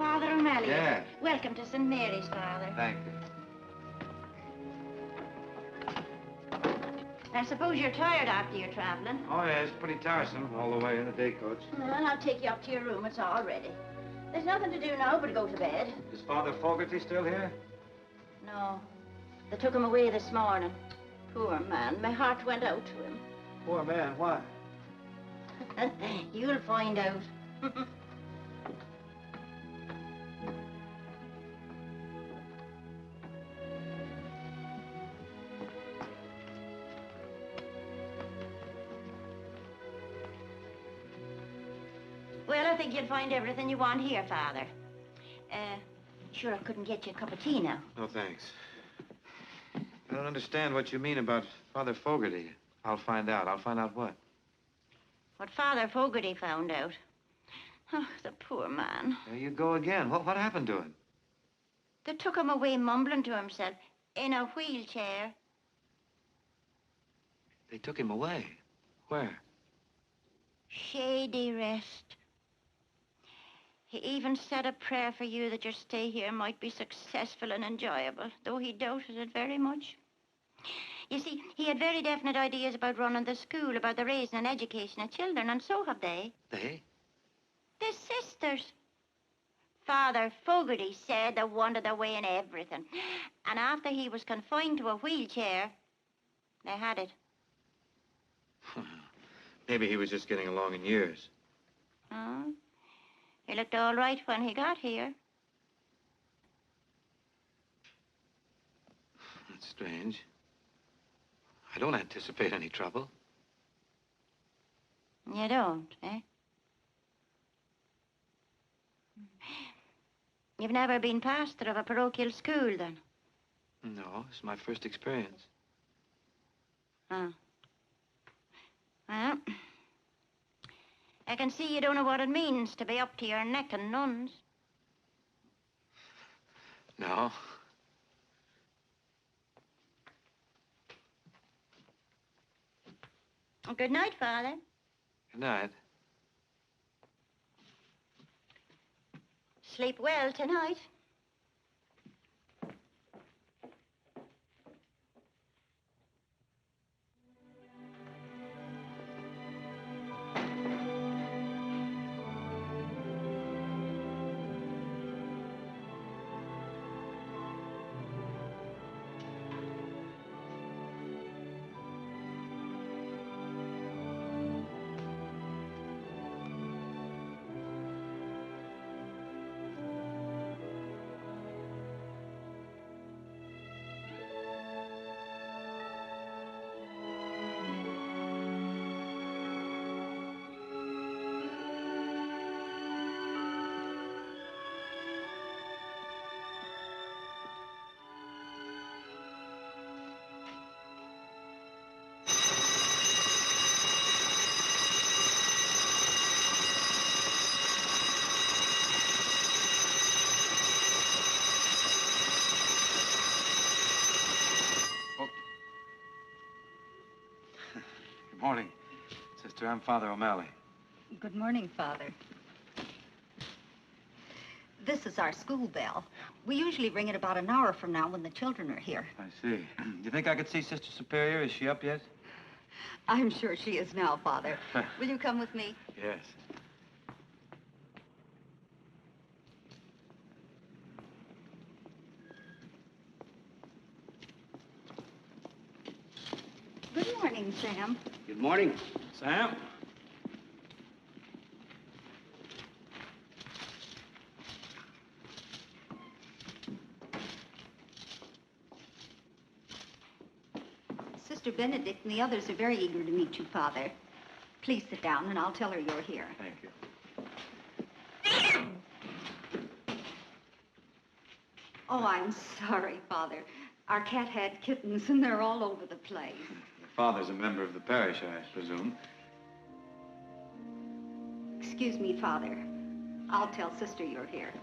Father O'Malley. Yes. Welcome to St. Mary's, Father. Thank you. I suppose you're tired after your traveling. Oh, yeah, it's pretty tiresome all the way in the day coach. Well, I'll take you up to your room. It's all ready. There's nothing to do now but go to bed. Is Father Fogarty still here? No. They took him away this morning. Poor man. My heart went out to him. Poor man, why? You'll find out. Well, I think you'll find everything you want here, Father. Sure I couldn't get you a cup of tea now. No, thanks. I don't understand what you mean about Father Fogarty. I'll find out. I'll find out what? What Father Fogarty found out. Oh, the poor man. There you go again. What happened to him? They took him away mumbling to himself in a wheelchair. They took him away. Where? Shady rest. He even said a prayer for you that your stay here might be successful and enjoyable, though he doubted it very much. You see, he had very definite ideas about running the school, about the raising and education of children, and so have they. They? The sisters. Father Fogarty said they wanted their way in everything. And after he was confined to a wheelchair, they had it. Maybe he was just getting along in years. Oh? He looked all right when he got here. That's strange. I don't anticipate any trouble. You don't, eh? You've never been pastor of a parochial school, then? No, it's my first experience. Oh. Well, I can see you don't know what it means to be up to your neck in nuns. No. Good night, Father. Good night. Sleep well tonight. Morning. Sister, I'm Father O'Malley. Good morning, Father. This is our school bell. We usually ring it about an hour from now when the children are here. I see. Do you think I could see Sister Superior? Is she up yet? I'm sure she is now, Father. Will you come with me? Yes. Good morning, Sam. Good morning. Sam? Sister Benedict and the others are very eager to meet you, Father. Please sit down, and I'll tell her you're here. Thank you. Oh, I'm sorry, Father. Our cat had kittens, and they're all over the place. Your father's a member of the parish, I presume. Excuse me, Father. I'll tell Sister you're here.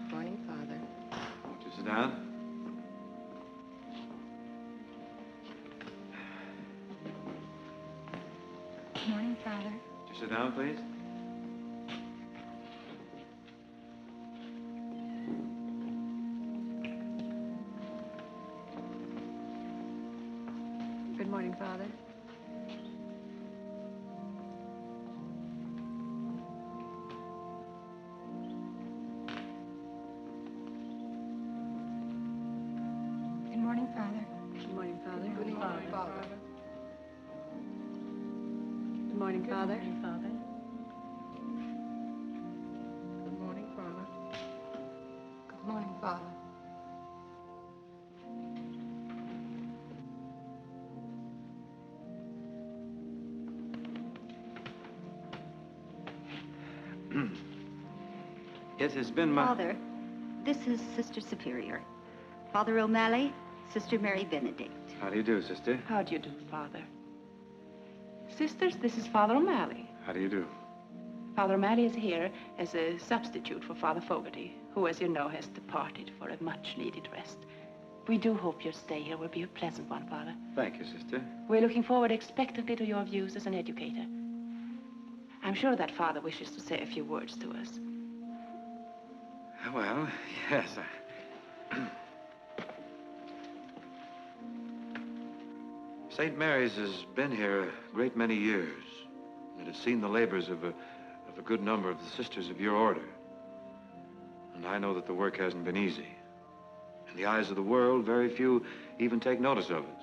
Morning, Father. Won't you sit down? Good morning, Father. Would you sit down, please? Good morning, Father. Good morning, Father. Good morning, Father. Good morning, Father. Good morning, Father. Good morning, Father. Good morning, Father. It has been my... Father, this is Sister Superior. Father O'Malley, Sister Mary Benedict. How do you do, sister? How do you do, Father? Sisters, this is Father O'Malley. How do you do? Father O'Malley is here as a substitute for Father Fogarty, who, as you know, has departed for a much-needed rest. We do hope your stay here will be a pleasant one, Father. Thank you, sister. We're looking forward expectantly to your views as an educator. I'm sure that Father wishes to say a few words to us. Well, yes. St. Mary's has been here a great many years. It has seen the labors of a good number of the sisters of your order. And I know that the work hasn't been easy. In the eyes of the world, very few even take notice of it.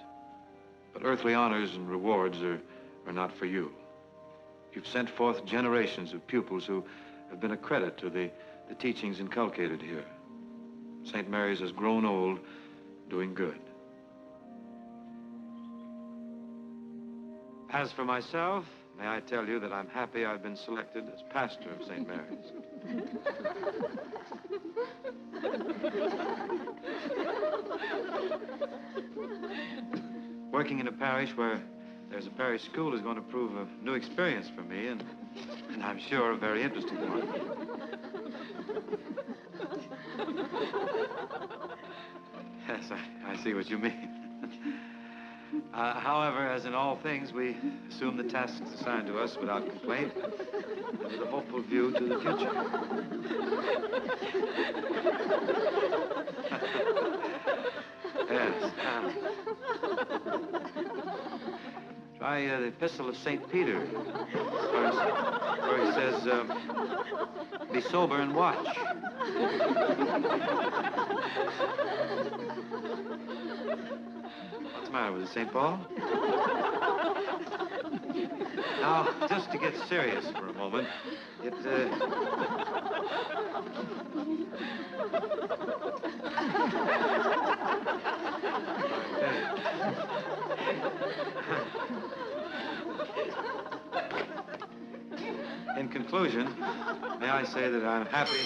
But earthly honors and rewards are not for you. You've sent forth generations of pupils who have been a credit to the teachings inculcated here. St. Mary's has grown old, doing good. As for myself, may I tell you that I'm happy I've been selected as pastor of St. Mary's. Working in a parish where there's a parish school is going to prove a new experience for me, and I'm sure a very interesting one. Yes, I see what you mean. However, as in all things, we assume the tasks assigned to us without complaint and with a hopeful view to the future. Yes. Try the Epistle of St. Peter, where he says, be sober and watch. What's the matter with it, St. Paul? Now, just to get serious for a moment, in conclusion, may I say that I'm happy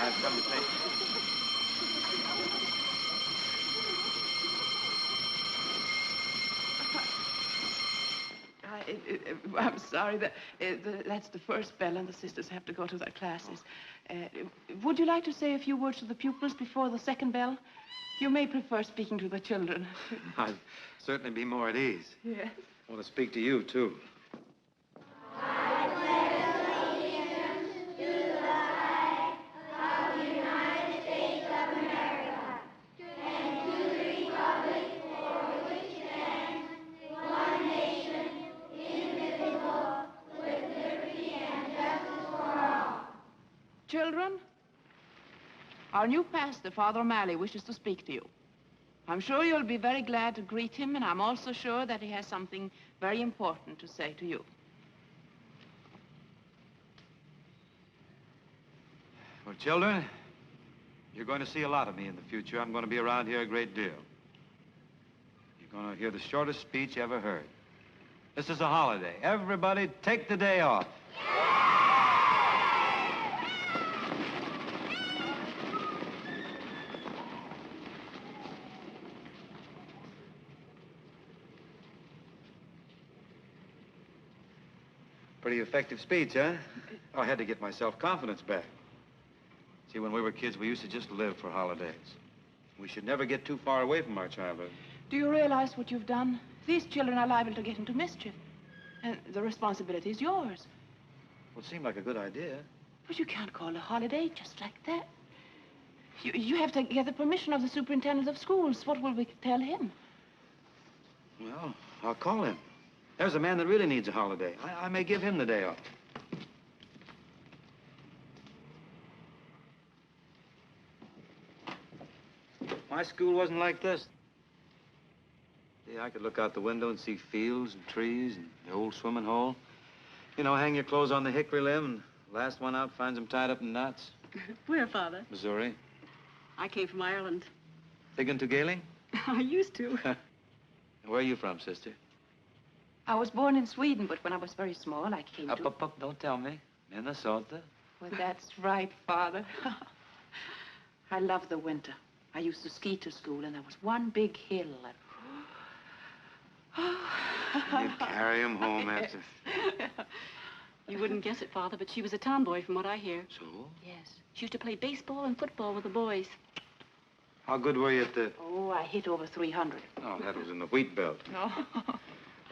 I've come to take... I'm sorry, that's the first bell, and the sisters have to go to their classes. Would you like to say a few words to the pupils before the second bell? You may prefer speaking to the children. I'd certainly be more at ease. Yes. I want to speak to you, too. Children, our new pastor, Father O'Malley, wishes to speak to you. I'm sure you'll be very glad to greet him, and I'm also sure that he has something very important to say to you. Well, children, you're going to see a lot of me in the future. I'm going to be around here a great deal. You're going to hear the shortest speech ever heard. This is a holiday. Everybody take the day off. Pretty effective speech, huh? I had to get my self-confidence back. See, when we were kids, we used to just live for holidays. We should never get too far away from our childhood. Do you realize what you've done? These children are liable to get into mischief. And the responsibility is yours. Well, it seemed like a good idea. But you can't call a holiday just like that. You have to get the permission of the superintendent of schools. What will we tell him? Well, I'll call him. There's a man that really needs a holiday. I may give him the day off. My school wasn't like this. See, I could look out the window and see fields and trees and the old swimming hole. You know, hang your clothes on the hickory limb, and the last one out finds them tied up in knots. Where, Father? Missouri. I came from Ireland. Digging to Galing? I used to. Where are you from, sister? I was born in Sweden, but when I was very small, I came to... Up, don't tell me. Minnesota. Well, that's right, Father. I love the winter. I used to ski to school, and there was one big hill. You'd carry him home after. You wouldn't guess it, Father, but she was a tomboy from what I hear. So? Yes. She used to play baseball and football with the boys. How good were you at the... Oh, I hit over 300. Oh, that was in the wheat belt. No.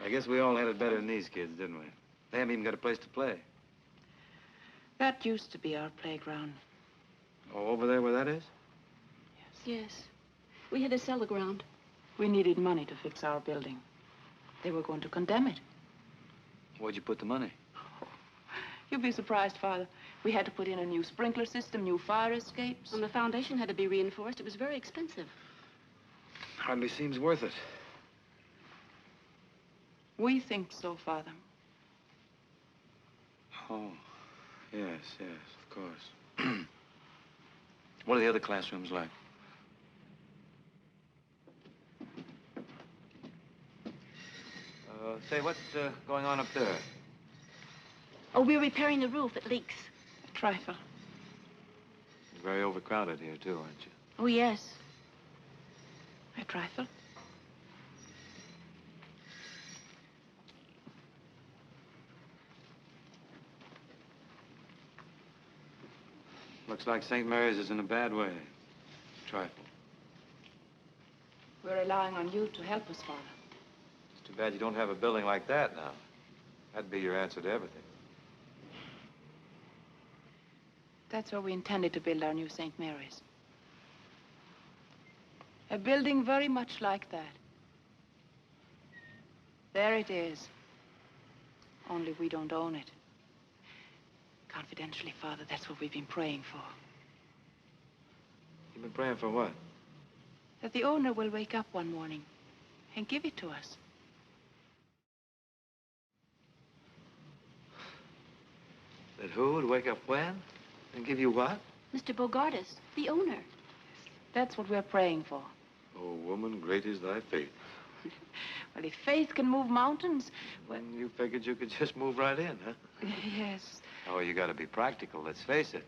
I guess we all had it better than these kids, didn't we? They haven't even got a place to play. That used to be our playground. Oh, over there where that is? Yes. We had to sell the ground. We needed money to fix our building. They were going to condemn it. Where'd you put the money? You'd be surprised, Father. We had to put in a new sprinkler system, new fire escapes. And the foundation had to be reinforced. It was very expensive. Hardly seems worth it. We think so, Father. Oh, yes, of course. What are the other classrooms like? Say, what's going on up there? Oh, we're repairing the roof. It leaks. A trifle. You're very overcrowded here, too, aren't you? Oh, yes. A trifle. Looks like St. Mary's is in a bad way. Trifle. We're relying on you to help us, Father. It's too bad you don't have a building like that now. That'd be your answer to everything. That's where we intended to build our new St. Mary's. A building very much like that. There it is. Only we don't own it. Confidentially, Father, that's what we've been praying for. You've been praying for what? That the owner will wake up one morning and give it to us. That who would wake up when? And give you what? Mr. Bogardus, the owner. That's what we're praying for. Oh, woman, great is thy faith. Well, if faith can move mountains, well... And you figured you could just move right in, huh? Yes. Oh, you gotta be practical, let's face it.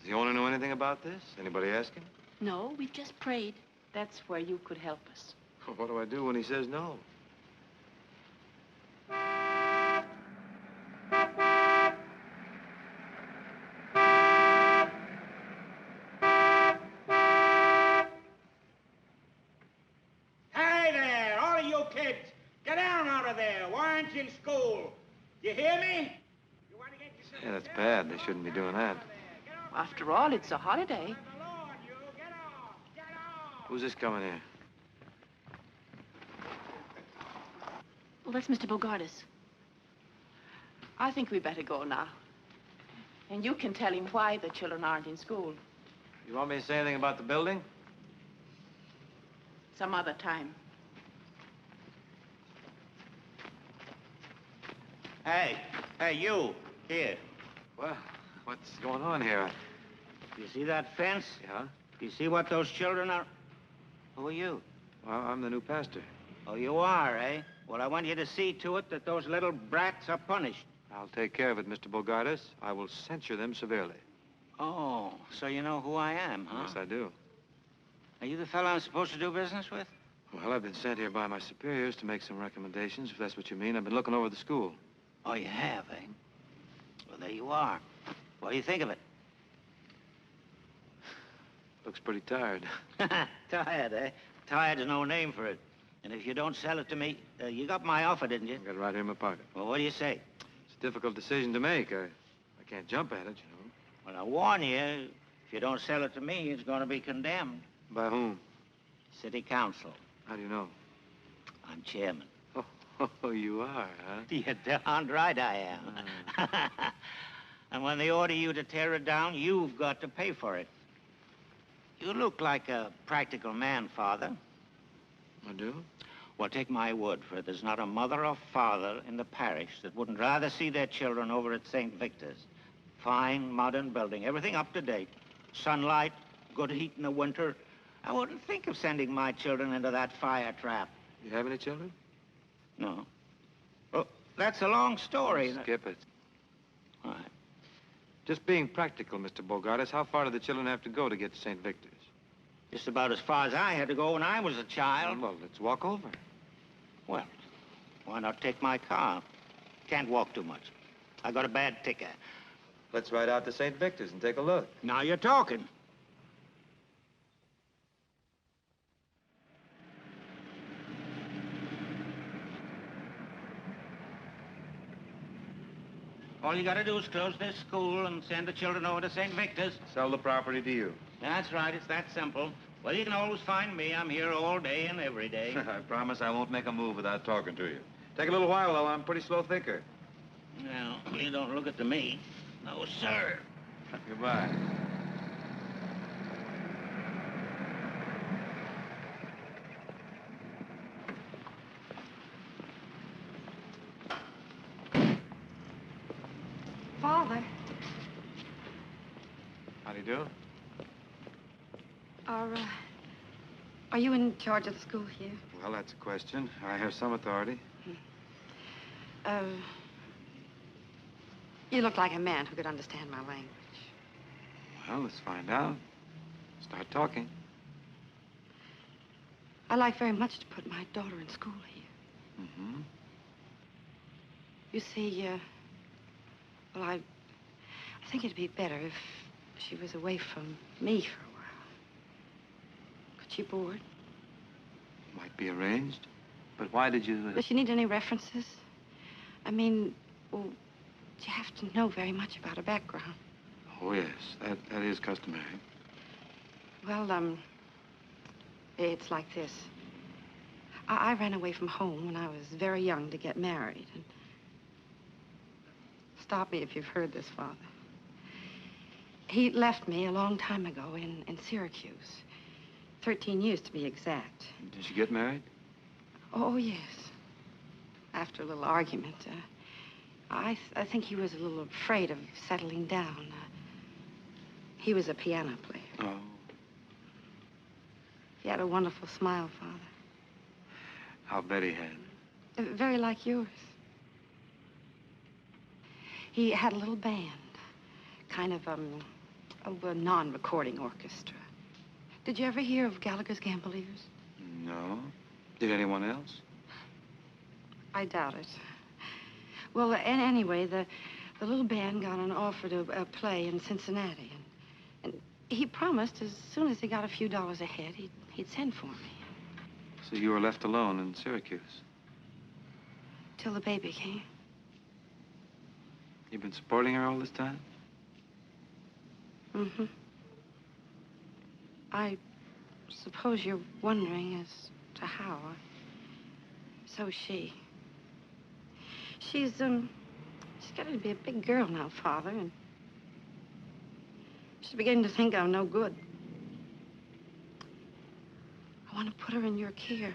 Does the owner know anything about this? Anybody ask him? No, we've just prayed. That's where you could help us. What do I do when he says no? Hey there, all of you kids, get down out of there. Why aren't you in school? You hear me? You want to get yourself Yeah, that's bad. They shouldn't be doing that. After all, it's a holiday. Get off! Who's this coming here? Well, that's Mr. Bogardus. I think we better go now. And you can tell him why the children aren't in school. You want me to say anything about the building? Some other time. Hey, you, here. Well, what's going on here? You see that fence? Yeah? You see what those children are? Who are you? Well, I'm the new pastor. Oh, you are, eh? Well, I want you to see to it that those little brats are punished. I'll take care of it, Mr. Bogardus. I will censure them severely. Oh, so you know who I am, huh? Yes, I do. Are you the fellow I'm supposed to do business with? Well, I've been sent here by my superiors to make some recommendations, if that's what you mean. I've been looking over the school. Oh, you have, eh? Well, there you are. What do you think of it? Looks pretty tired. Tired, eh? Tired's no name for it. And if you don't sell it to me, you got my offer, didn't you? I got it right here in my pocket. Well, what do you say? It's a difficult decision to make. I can't jump at it, you know. Well, I warn you, if you don't sell it to me, it's going to be condemned. By whom? City Council. How do you know? I'm chairman. Oh, you are, huh? You're darn right I am. And when they order you to tear it down, you've got to pay for it. You look like a practical man, Father. I do? Well, take my word for it. There's not a mother or father in the parish that wouldn't rather see their children over at St. Victor's. Fine, modern building, everything up to date. Sunlight, good heat in the winter. I wouldn't think of sending my children into that fire trap. You have any children? No. Well, that's a long story. Skip it. All right. Just being practical, Mr. Bogardus, how far do the children have to go to get to St. Victor's? Just about as far as I had to go when I was a child. Well, let's walk over. Well, why not take my car? Can't walk too much. I got a bad ticker. Let's ride out to St. Victor's and take a look. Now you're talking. All you gotta do is close this school and send the children over to St. Victor's. Sell the property to you. That's right, it's that simple. Well, you can always find me. I'm here all day and every day. I promise I won't make a move without talking to you. Take a little while, though. I'm a pretty slow thinker. Well, you don't look it to me. No, sir. Goodbye. Father, How do you do? are you in charge of the school here? Well, that's a question. I have some authority. You look like a man who could understand my language. Well, let's find out. Start talking. I'd like very much to put my daughter in school here. Mm-hmm. You see, well, I think it'd be better if she was away from me for a while. Could she board? Might be arranged. But why did you... Does she need any references? I mean, well, you have to know very much about her background. Oh, yes. That is customary. Well, it's like this. I ran away from home when I was very young to get married. And stop me if you've heard this, Father. He left me a long time ago in Syracuse. 13 years to be exact. Did she get married? Oh, yes. After a little argument. I think he was a little afraid of settling down. He was a piano player. Oh. He had a wonderful smile, Father. How Betty had. Very like yours. He had a little band, kind of a non-recording orchestra. Did you ever hear of Gallagher's Gambliers? No. Did anyone else? I doubt it. Well, anyway, the little band got an offer to play in Cincinnati, and he promised as soon as he got a few dollars ahead, he'd send for me. So you were left alone in Syracuse? Till the baby came. You've been supporting her all this time? Mm-hmm. I suppose you're wondering as to how. So is she. She's got to be a big girl now, Father, and she's beginning to think I'm no good. I want to put her in your care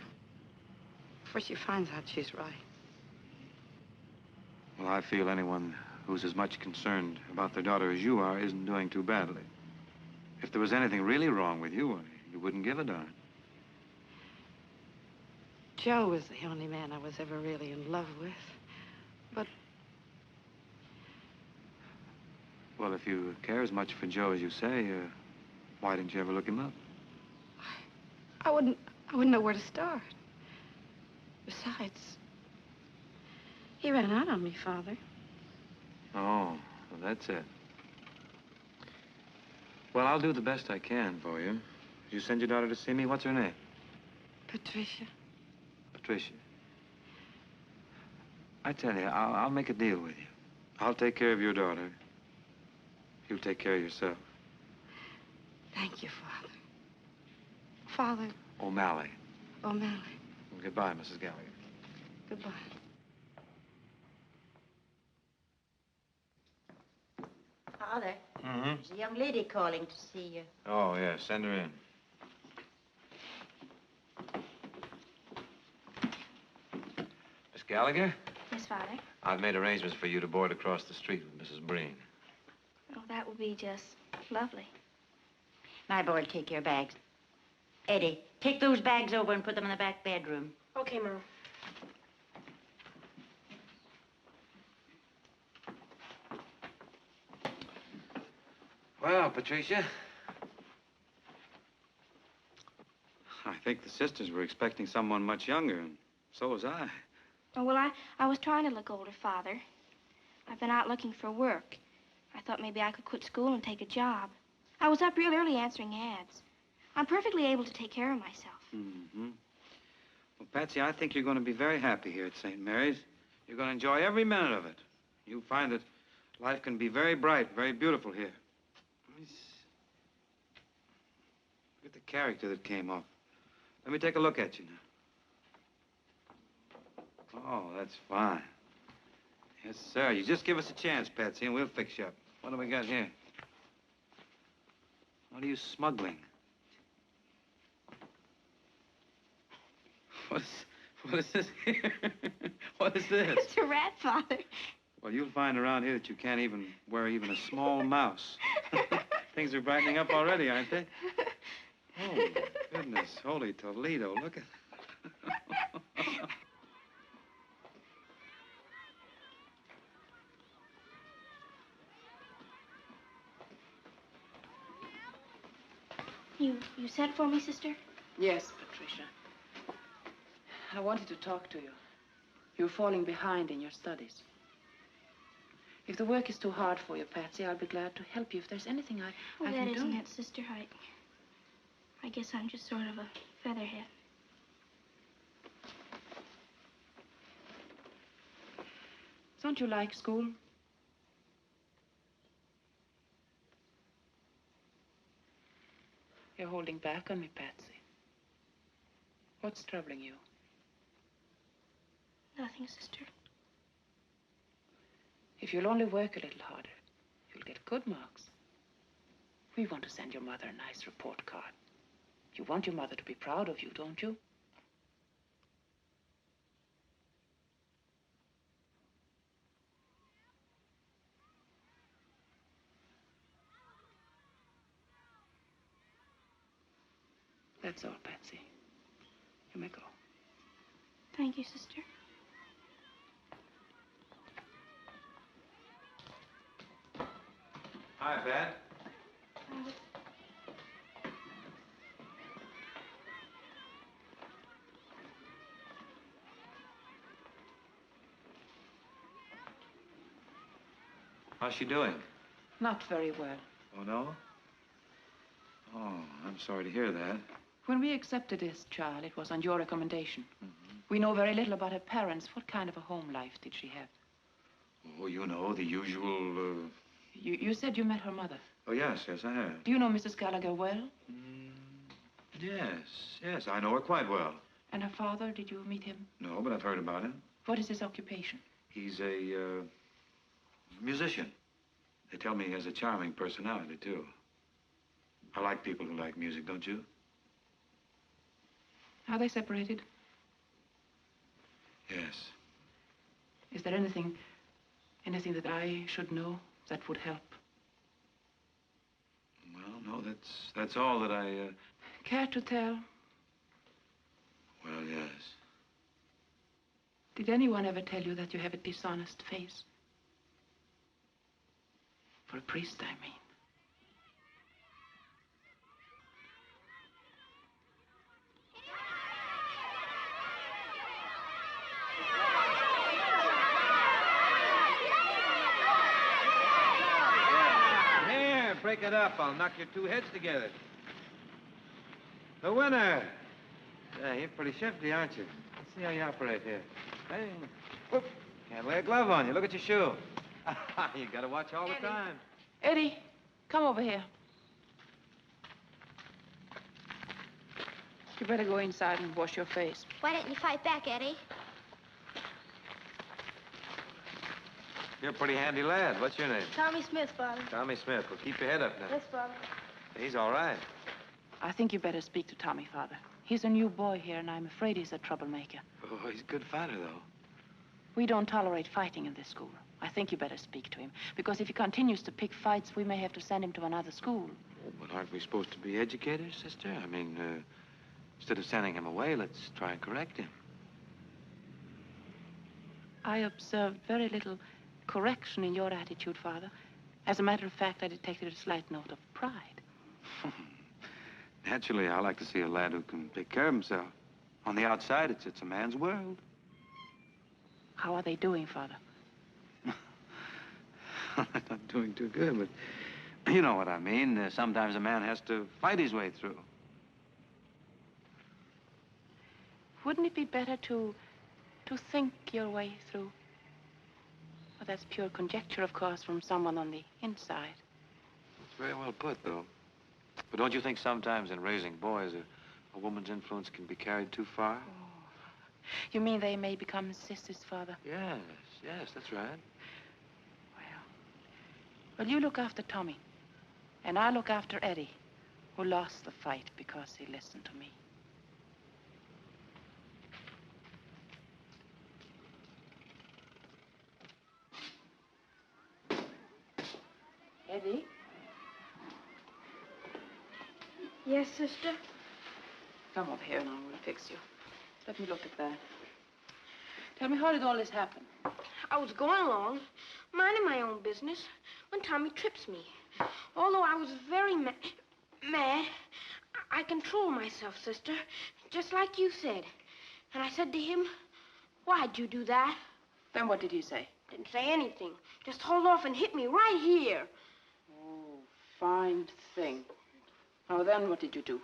before she finds out she's right. Well, I feel anyone who's as much concerned about their daughter as you are isn't doing too badly. If there was anything really wrong with you, you wouldn't give a darn. Joe was the only man I was ever really in love with. But... Well, if you care as much for Joe as you say, why didn't you ever look him up? I wouldn't know where to start. Besides, he ran out on me, Father. Oh, well, that's it. Well, I'll do the best I can for you. You send your daughter to see me. What's her name? Patricia. Patricia, I tell you, I'll make a deal with you. I'll take care of your daughter. You take care of yourself. Thank you, Father. Father O'Malley. O'Malley. Well, goodbye, Mrs. Gallagher. Goodbye. Father, there's a young lady calling to see you. Oh, yeah, send her in. Miss Gallagher, Yes, Father. I've made arrangements for you to board across the street with Mrs. Breen. Oh, that would be just lovely. My boy will take your bags. Eddie, take those bags over and put them in the back bedroom. Okay, Mom. Well, Patricia, I think the sisters were expecting someone much younger, and so was I. Oh, well, I was trying to look older, Father. I've been out looking for work. I thought maybe I could quit school and take a job. I was up real early answering ads. I'm perfectly able to take care of myself. Mm-hmm. Well, Patsy, I think you're going to be very happy here at St. Mary's. You're going to enjoy every minute of it. You'll find that life can be very bright, very beautiful here. Look at the character that came off. Let me take a look at you now. Oh, that's fine. Yes, sir. You just give us a chance, Patsy, and we'll fix you up. What do we got here? What are you smuggling? What is this here? What is this? It's a rat, Father. Well, you'll find around here that you can't even wear even a small mouse. Things are brightening up already, aren't they? Oh, goodness. Holy Toledo. Look at... You sent for me, sister? Yes, Patricia. I wanted to talk to you. You're falling behind in your studies. If the work is too hard for you, Patsy, I'll be glad to help you. If there's anything I Well, can that do. isn't it, sister. I guess I'm just sort of a featherhead. Don't you like school? You're holding back on me, Patsy. What's troubling you? Nothing, sister. If you'll only work a little harder, you'll get good marks. We want to send your mother a nice report card. You want your mother to be proud of you, don't you? That's all, Patsy. You may go. Thank you, sister. Hi, Pat. How's she doing? Not very well. Oh, no? Oh, I'm sorry to hear that. When we accepted this child, it was on your recommendation. We know very little about her parents. What kind of a home life did she have? Oh, you know, the usual, You said you met her mother. Oh, yes, I have. Do you know Mrs. Gallagher well? Yes, I know her quite well. And her father, did you meet him? No, but I've heard about him. What is his occupation? He's a, musician. They tell me he has a charming personality, too. I like people who like music, don't you? Are they separated? Yes. Is there anything that I should know that would help? Well, no, that's all that I, Care to tell? Well, yes. Did anyone ever tell you that you have a dishonest face? For a priest, I mean. Here, break it up. I'll knock your two heads together. The winner. Yeah, you're pretty shifty, aren't you? See how you operate here. Hey, whoop. Can't lay a glove on you. Look at your shoe. You gotta watch all the time. Eddie, come over here. You better go inside and wash your face. Why don't you fight back, Eddie? You're a pretty handy lad. What's your name? Tommy Smith, Father. Tommy Smith. Well, keep your head up now. Yes, Father. He's all right. I think you better speak to Tommy, Father. He's a new boy here, and I'm afraid he's a troublemaker. Oh, he's a good fighter, though. We don't tolerate fighting in this school. I think you better speak to him, because if he continues to pick fights, we may have to send him to another school. Oh, but aren't we supposed to be educators, sister? I mean, instead of sending him away, let's try and correct him. I observed very little correction in your attitude, Father. As a matter of fact, I detected a slight note of pride. Naturally, I like to see a lad who can take care of himself. On the outside, it's a man's world. How are they doing, Father? Not doing too good, but you know what I mean. Sometimes a man has to fight his way through. Wouldn't it be better to think your way through? Well, that's pure conjecture, of course, from someone on the inside. It's very well put, though. But don't you think sometimes in raising boys, a woman's influence can be carried too far? Oh. You mean they may become sisters, Father? Yes, that's right. Well, you look after Tommy, and I look after Eddie, who lost the fight because he listened to me. Eddie? Yes, sister? Come over here and I will fix you. Let me look at that. Tell me, how did all this happen? I was going along, minding my own business, when Tommy trips me. Although I was very mad, I control myself, sister, just like you said. And I said to him, "Why'd you do that?" Then what did he say? Didn't say anything. Just hauled off and hit me right here. Oh, fine thing. Now then, what did you do?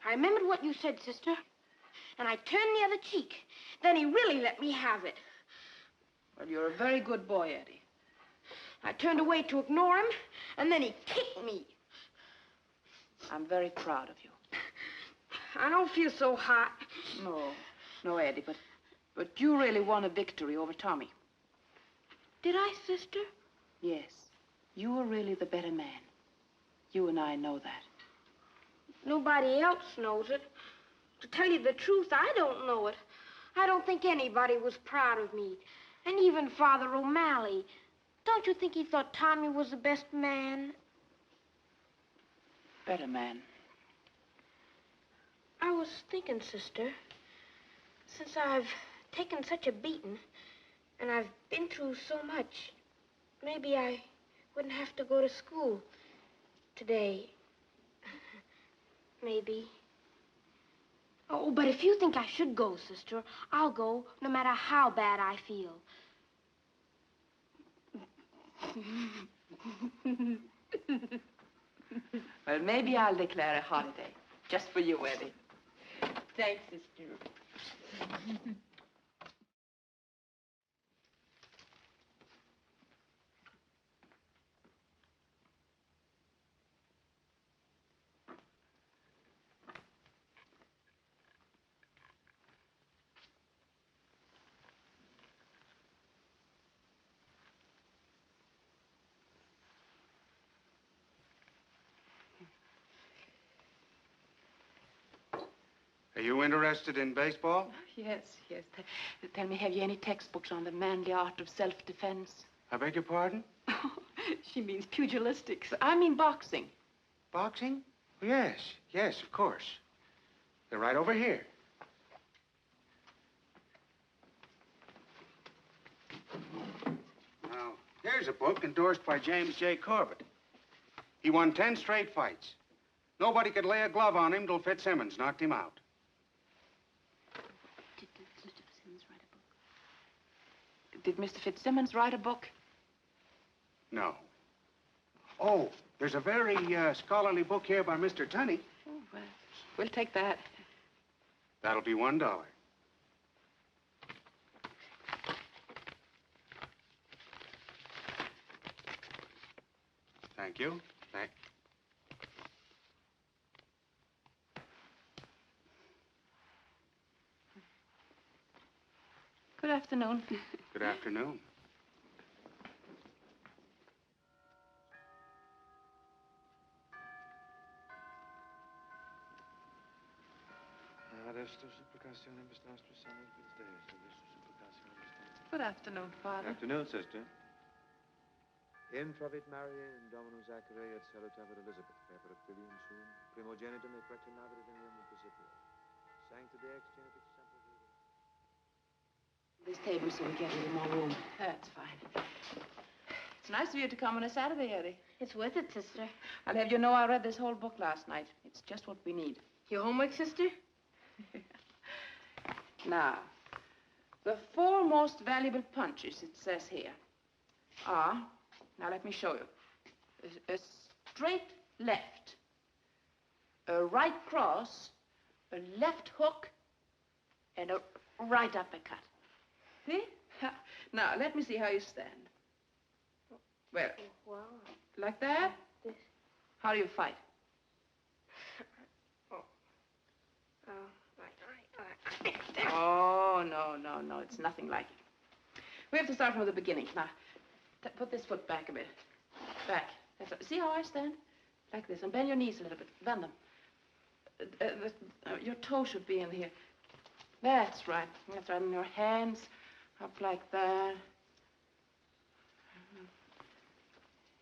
I remembered what you said, sister, and I turned the other cheek. Then he really let me have it. Well, you're a very good boy, Eddie. I turned away to ignore him, and then he kicked me. I'm very proud of you. I don't feel so hot. No, Eddie, but you really won a victory over Tommy. Did I, sister? Yes. You were really the better man. You and I know that. Nobody else knows it. To tell you the truth, I don't know it. I don't think anybody was proud of me. And even Father O'Malley. Don't you think he thought Tommy was the best man? Better man. I was thinking, sister, since I've taken such a beating, and I've been through so much, maybe I wouldn't have to go to school today. Maybe. Oh, but if you think I should go, sister, I'll go no matter how bad I feel. Well, maybe I'll declare a holiday. Just for you, Eddie. Thanks, sister. Are you interested in baseball? Yes. Tell me, have you any textbooks on the manly art of self-defense? I beg your pardon? She means pugilistics. I mean boxing. Boxing? Yes, of course. They're right over here. Now, here's a book endorsed by James J. Corbett. He won 10 straight fights. Nobody could lay a glove on him till Fitzsimmons knocked him out. Did Mr. Fitzsimmons write a book? No. Oh, there's a very scholarly book here by Mr. Tunney. Oh, well, we'll take that. That'll be $1. Thank you. Good afternoon. Good afternoon. Good afternoon, Father. Afternoon, sister. Intravit Maria in Dominus Acere et salutavit Elizabeth, Pepper Filium sum, primogenitum et rectinavit evenium principio. Sancta Dei ex genitrix semper vivere. This table so we get a little more room. That's fine. It's nice of you to come on a Saturday, Eddie. It's worth it, sister. I'll have you know I read this whole book last night. It's just what we need. Your homework, sister? Now, the 4 most valuable punches, it says here, are, now let me show you, a straight left, a right cross, a left hook, and a right uppercut. See? Now, let me see how you stand. Well, Wow. like that? This. How do you fight? Oh, no, it's nothing like it. We have to start from the beginning. Now, put this foot back a bit. Back. That's right. See how I stand? Like this. And bend your knees a little bit. Bend them. Your toe should be in here. That's right. That's right. And your hands up like that.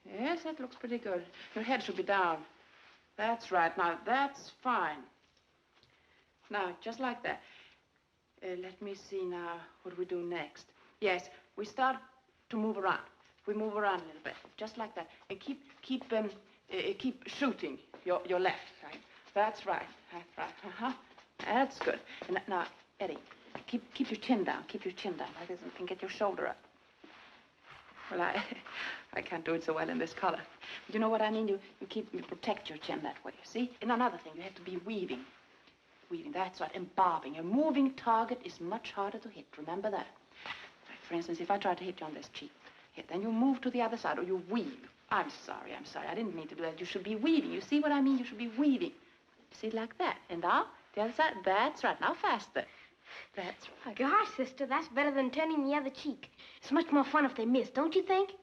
Yes, that looks pretty good. Your head should be down. That's right. Now, that's fine. Now, just like that. Let me see now what we do next. Yes, we start to move around. We move around a little bit, just like that. And keep shooting your left, right? That's right. That's right. Uh-huh. That's good. And now, Eddie, keep your chin down. Keep your chin down like this and get your shoulder up. Well, I can't do it so well in this color. But you know what I mean? You protect your chin that way, you see? And another thing, you have to be weaving. Weaving, that's right, and bobbing. A moving target is much harder to hit. Remember that. Like, for instance, if I try to hit you on this cheek, then you move to the other side, or you weave. I'm sorry. I didn't mean to do that. You should be weaving. You see what I mean? You should be weaving. See, like that. And now, the other side. That's right. Now faster. That's right. Gosh, sister, that's better than turning the other cheek. It's much more fun if they miss, don't you think?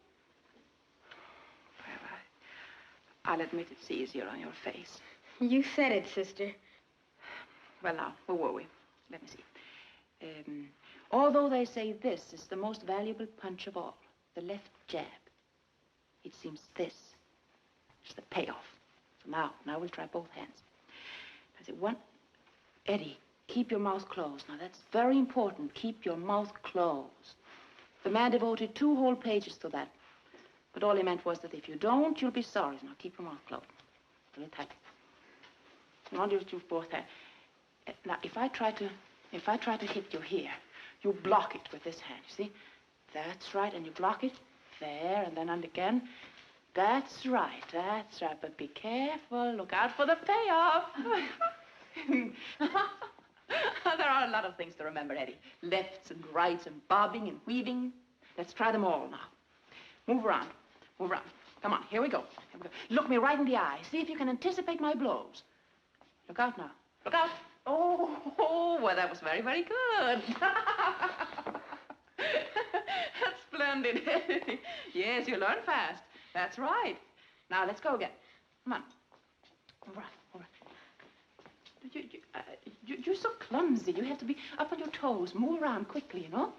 Well, I'll admit it's easier on your face. You said it, sister. Well, now, where were we? Let me see. Although they say this is the most valuable punch of all, the left jab, it seems this is the payoff. So now we'll try both hands. I say, 1, Eddie, keep your mouth closed. Now, that's very important. Keep your mouth closed. The man devoted 2 whole pages to that. But all he meant was that if you don't, you'll be sorry. Now, keep your mouth closed. Really tight. I want you to do both hands. Now, if I try to hit you here, you block it with this hand, you see? That's right, and you block it there, and then again. That's right, but be careful. Look out for the payoff. There are a lot of things to remember, Eddie. Lefts and rights and bobbing and weaving. Let's try them all now. Move around. Come on, here we go. Look me right in the eye. See if you can anticipate my blows. Look out now. Look out. Oh, well, that was very, very good. That's splendid. Yes, you learn fast. That's right. Now, let's go again. Come on. All right. You're so clumsy. You have to be up on your toes. Move around quickly, you know?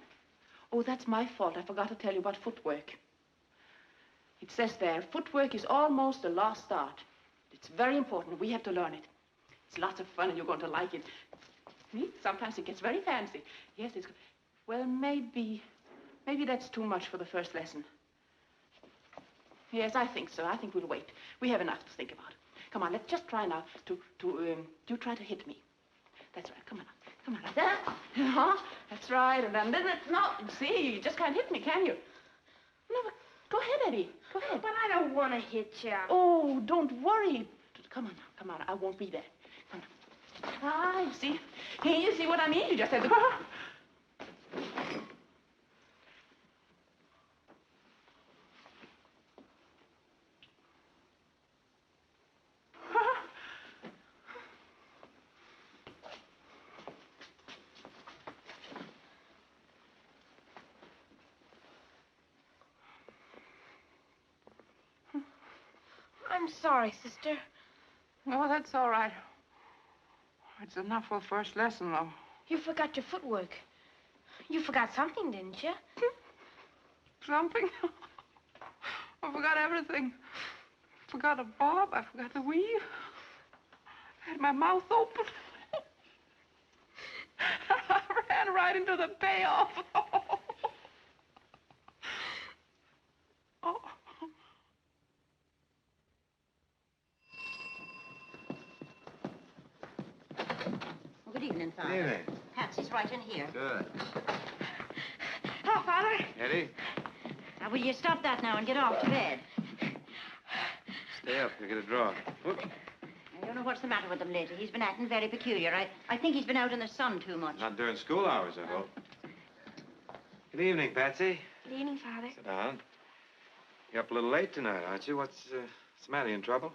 Oh, that's my fault. I forgot to tell you about footwork. It says there, footwork is almost a lost art. It's very important. We have to learn it. It's lots of fun, and you're going to like it. See? Sometimes it gets very fancy. Yes, it's... Well, maybe that's too much for the first lesson. Yes, I think so. I think we'll wait. We have enough to think about. Come on, let's just try now you try to hit me. That's right. Come on, like that. Uh-huh. That's right. And then no, see, you just can't hit me, can you? No, but go ahead, Eddie. Go ahead. But I don't want to hit you. Oh, don't worry. Come on. I won't be there. Come on. Ah, you see? Here, you see what I mean? You just have to... I'm sorry, sister. Oh, that's all right. It's enough for the first lesson, though. You forgot your footwork. You forgot something, didn't you? Something? I forgot everything. I forgot a bob. I forgot the weave. I had my mouth open. I ran right into the payoff. Oh. Well, good evening, Father. Good evening. Patsy's right in here. Good. Hello, Father. Eddie, Now, will you stop that now and get off to bed? stay up. You'll get a draw. Whoop. I don't know what's the matter with him lately. He's been acting very peculiar. I think he's been out in the sun too much. Not during school hours, I hope. Good evening, Patsy. Good evening, Father. Sit down. You're up a little late tonight, aren't you? What's the matter? You in trouble?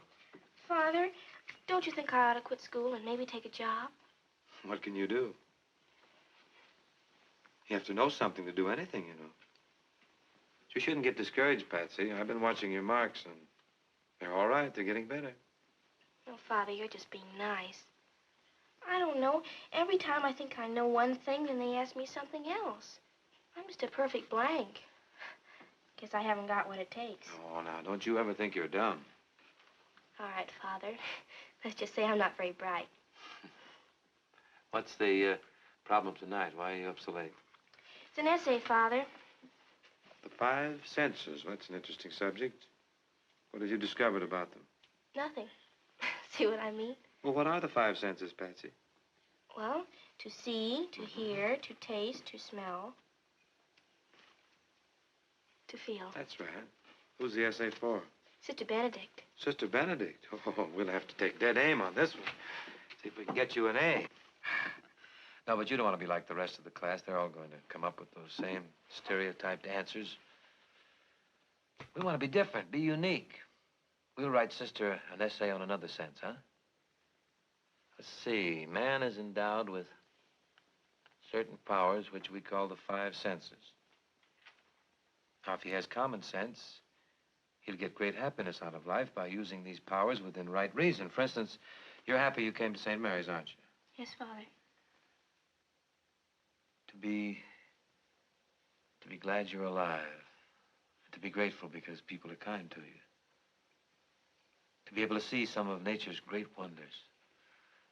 Father, don't you think I ought to quit school and maybe take a job? What can you do? You have to know something to do anything, you know. But you shouldn't get discouraged, Patsy. I've been watching your marks, and they're all right. They're getting better. Oh, Father, you're just being nice. I don't know. Every time I think I know one thing, then they ask me something else. I'm just a perfect blank. Guess I haven't got what it takes. Oh, now, don't you ever think you're dumb. All right, Father. Let's just say I'm not very bright. What's the problem tonight? Why are you up so late? It's an essay, Father. The five senses. Well, that's an interesting subject. What have you discovered about them? Nothing. See what I mean? Well, what are the five senses, Patsy? Well, to see, to hear, to taste, to smell, to feel. That's right. Who's the essay for? Sister Benedict. Sister Benedict. Oh, we'll have to take dead aim on this one. See if we can get you an A. No, but you don't want to be like the rest of the class. They're all going to come up with those same stereotyped answers. We want to be different, be unique. We'll write Sister an essay on another sense, huh? Let's see. Man is endowed with certain powers which we call the five senses. Now, if he has common sense, he'll get great happiness out of life by using these powers within right reason. For instance, you're happy you came to St. Mary's, aren't you? Yes, Father. To be glad you're alive. And to be grateful because people are kind to you. To be able to see some of nature's great wonders.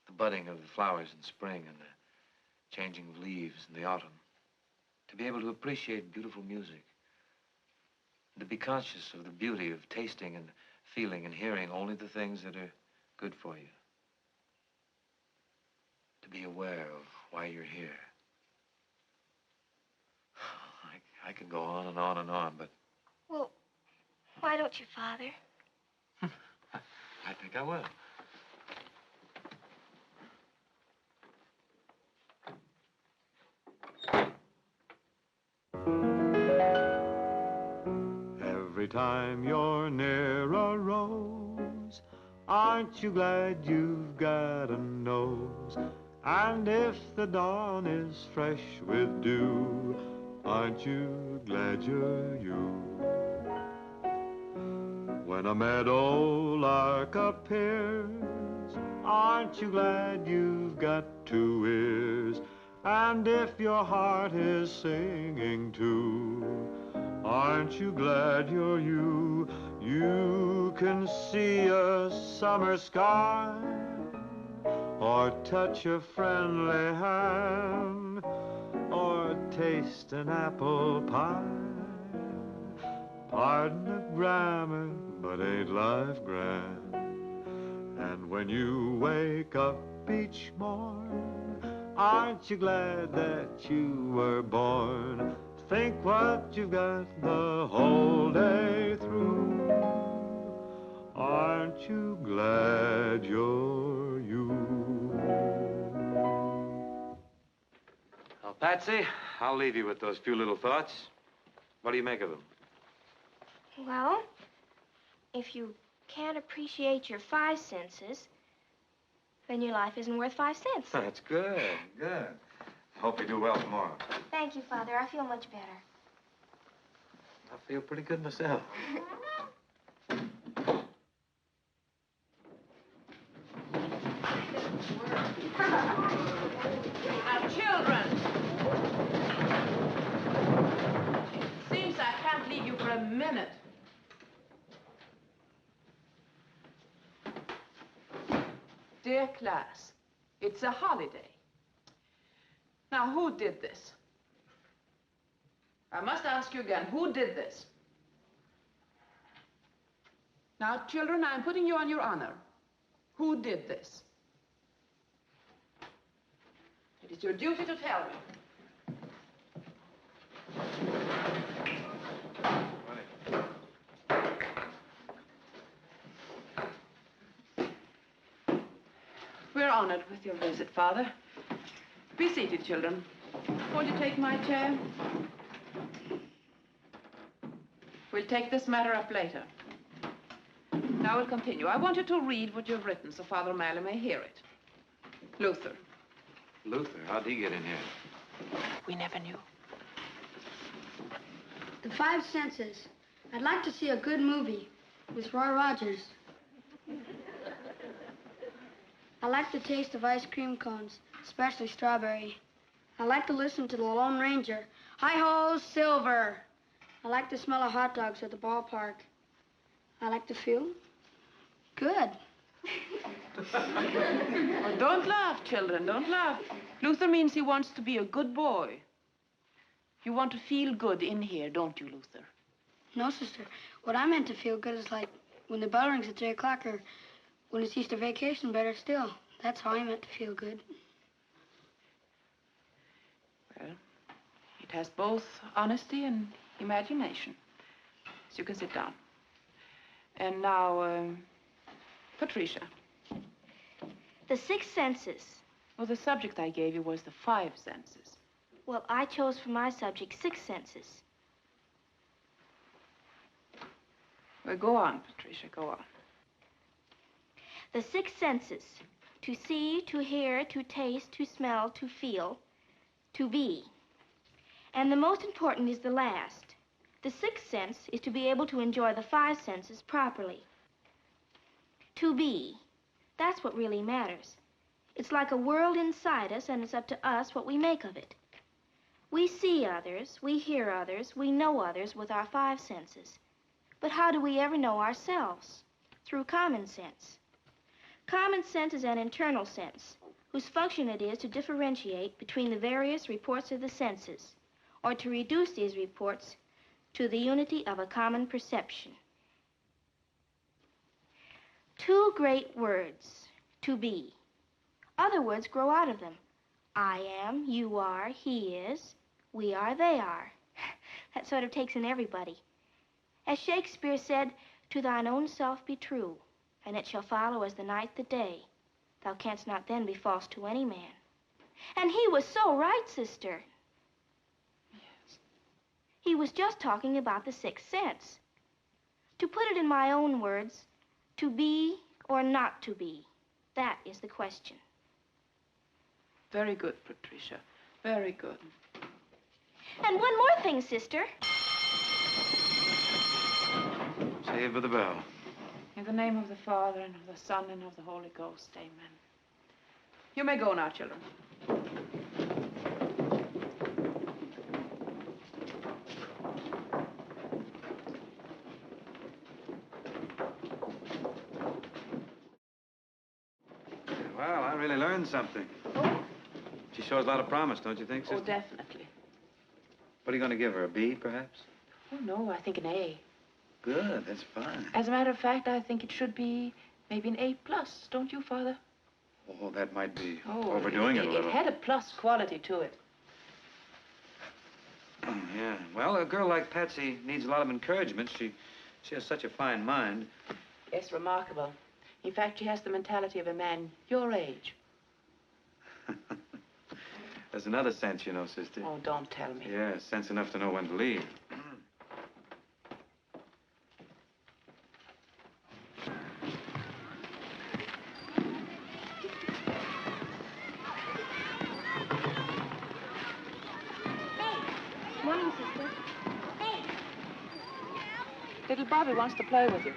The budding of the flowers in spring and the changing of leaves in the autumn. To be able to appreciate beautiful music. And to be conscious of the beauty of tasting and feeling and hearing only the things that are good for you. To be aware of why you're here. I could go on and on and on, but... Well, why don't you, Father? I think I will. Every time you're near a rose, aren't you glad you've got a nose? And if the dawn is fresh with dew, aren't you glad you're you? When a meadow lark appears, aren't you glad you've got two ears? And if your heart is singing too, aren't you glad you're you? You can see a summer sky, or touch a friendly hand, or taste an apple pie. Pardon the grammar, but ain't life grand? And when you wake up each morn, aren't you glad that you were born? Think what you've got the whole day through. Aren't you glad you're you? Well, Patsy, I'll leave you with those few little thoughts. What do you make of them? Well, if you can't appreciate your five senses, then your life isn't worth 5 cents. That's good, good. I hope you do well tomorrow. Thank you, Father. I feel much better. I feel pretty good myself. Now, children. It seems I can't leave you for a minute. Dear class, it's a holiday. Now, who did this? I must ask you again, who did this? Now, children, I'm putting you on your honor. Who did this? It is your duty to tell me. We're honored with your visit, Father. Be seated, children. Won't you take my chair? We'll take this matter up later. Now we'll continue. I want you to read what you've written so Father O'Malley may hear it. Luther. Luther, how'd he get in here? We never knew. The Five Senses. I'd like to see a good movie with Roy Rogers. I like the taste of ice cream cones, especially strawberry. I like to listen to the Lone Ranger. Hi-ho, Silver. I like the smell of hot dogs at the ballpark. I like to feel good. Well, don't laugh, children, don't laugh. Luther means he wants to be a good boy. You want to feel good in here, don't you, Luther? No, sister. What I meant to feel good is like when the bell rings at 3 o'clock or when it's Easter vacation, better still. That's how I meant to feel good. Well, it has both honesty and imagination. So you can sit down. And now, Patricia. The six senses. Well, the subject I gave you was the five senses. Well, I chose for my subject six senses. Well, go on, Patricia, go on. The six senses. To see, to hear, to taste, to smell, to feel, to be. And the most important is the last. The sixth sense is to be able to enjoy the five senses properly. To be. That's what really matters. It's like a world inside us, and it's up to us what we make of it. We see others, we hear others, we know others with our five senses. But how do we ever know ourselves? Through common sense. Common sense is an internal sense, whose function it is to differentiate between the various reports of the senses, or to reduce these reports to the unity of a common perception. Two great words, to be. Other words grow out of them. I am, you are, he is, we are, they are. That sort of takes in everybody. As Shakespeare said, to thine own self be true, and it shall follow as the night the day. Thou canst not then be false to any man. And he was so right, sister. Yes. He was just talking about the sixth sense. To put it in my own words, to be or not to be, that is the question. Very good, Patricia. Very good. And one more thing, sister. Saved by the bell. In the name of the Father, and of the Son, and of the Holy Ghost, amen. You may go now, children. Well, I really learned something. Oh. She shows a lot of promise, don't you think, Oh, sister? definitely. What are you going to give her, a B, perhaps? Oh, no, I think an A. Good, that's fine. As a matter of fact, I think it should be maybe an A+, don't you, Father? Oh, that might be Oh, overdoing it a little. It had a plus quality to it. Oh, yeah. Well, a girl like Patsy needs a lot of encouragement. She has such a fine mind. Yes, remarkable. In fact, she has the mentality of a man your age. There's another sense, you know, sister. Oh, don't tell me. Yeah, sense enough to know when to leave. Morning, sister. Hey. Little Bobby wants to play with you.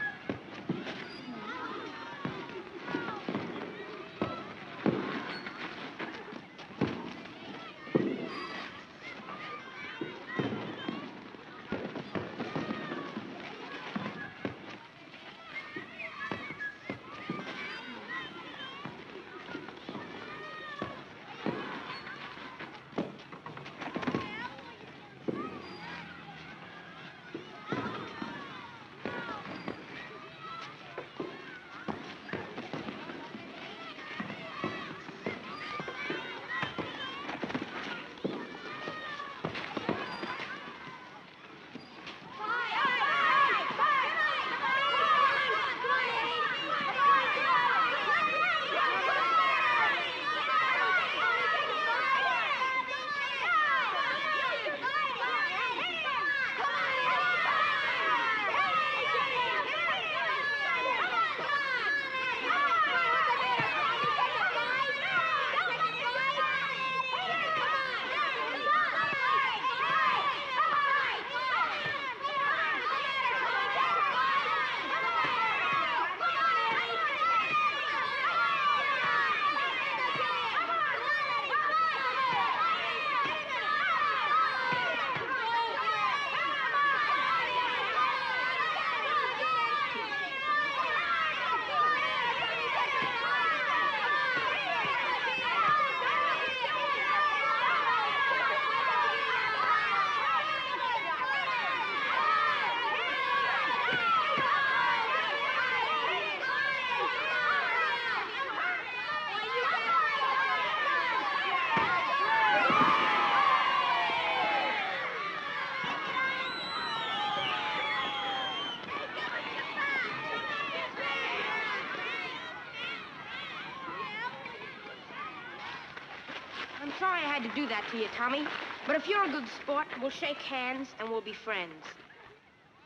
sorry I had to do that to you, Tommy. But if you're a good sport, we'll shake hands and we'll be friends.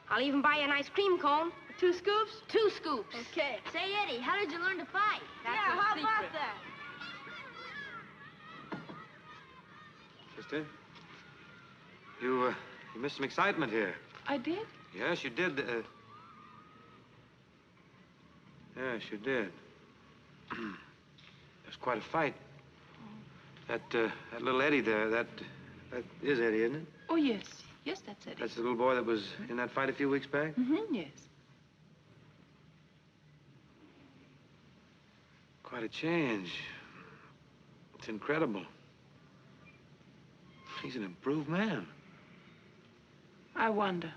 I'll even buy you an ice cream cone. 2 scoops? 2 scoops. Okay. Say, Eddie, how did you learn to fight? That's Yeah, a how secret. about that? Sister, you missed some excitement here. I did? Yes, you did. Yes, you did. There's quite a fight. That little Eddie there, that is Eddie, isn't it? Oh, yes. Yes, that's it. That's the little boy that was in that fight a few weeks back? Mm-hmm, yes. Quite a change. It's incredible. He's an improved man. I wonder.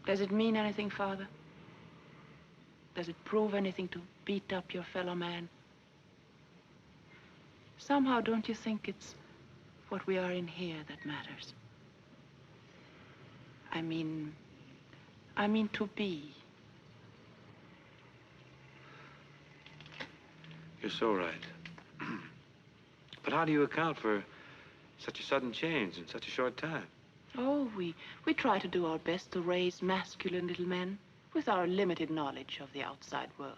Does it mean anything, Father? Does it prove anything to beat up your fellow man? Somehow, don't you think it's what we are in here that matters? I mean to be. You're so right. But how do you account for such a sudden change in such a short time? Oh, we try to do our best to raise masculine little men with our limited knowledge of the outside world.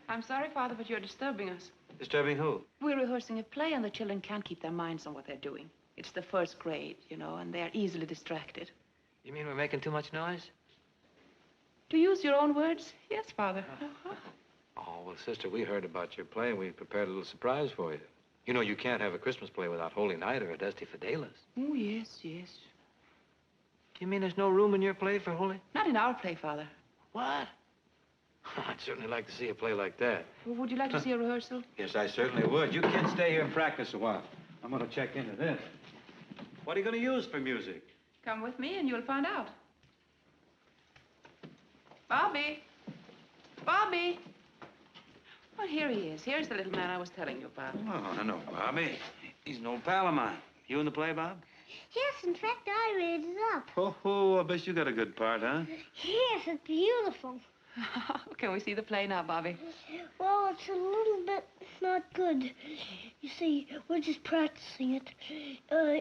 I'm sorry, Father, but you're disturbing us. Disturbing who? We're rehearsing a play, and the children can't keep their minds on what they're doing. It's the first grade, you know, and they're easily distracted. You mean we're making too much noise? To use your own words, yes, Father. Oh, well, sister, we heard about your play, and we prepared a little surprise for you. You know, you can't have a Christmas play without Holy Night or a Dusty Fidelis. Oh, yes, yes. You mean there's no room in your play for Holy? Not in our play, Father. What? I'd certainly like to see a play like that. Well, would you like to see a rehearsal? Yes, I certainly would. You kids stay here and practice a while. I'm going to check into this. What are you going to use for music? Come with me and you'll find out. Bobby! Bobby! Well, here he is. Here's the little man I was telling you about. Oh, I know Bobby. He's an old pal of mine. You in the play, Bob? Yes, in fact, I made it up. Oh, I bet you got a good part, huh? Yes, it's beautiful. Can we see the play now, Bobby? Well, it's a little bit not good. You see, we're just practicing it.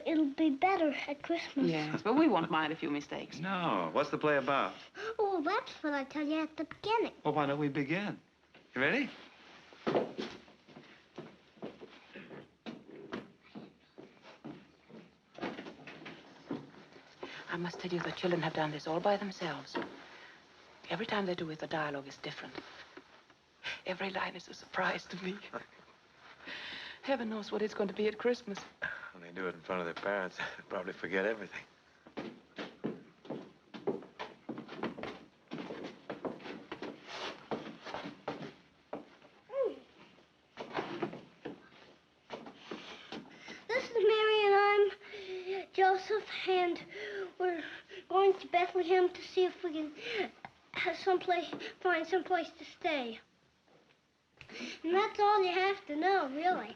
It'll be better at Christmas. Yes, but we won't mind a few mistakes. No. What's the play about? Oh, that's what I tell you at the beginning. Well, why don't we begin? You ready? I must tell you, the children have done this all by themselves. Every time they do it, the dialogue is different. Every line is a surprise to me. Heaven knows what it's going to be at Christmas. When they do it in front of their parents, they'll probably forget everything. This is Mary and I'm Joseph, and we're going to Bethlehem to see if we can find someplace to stay. And that's all you have to know, really.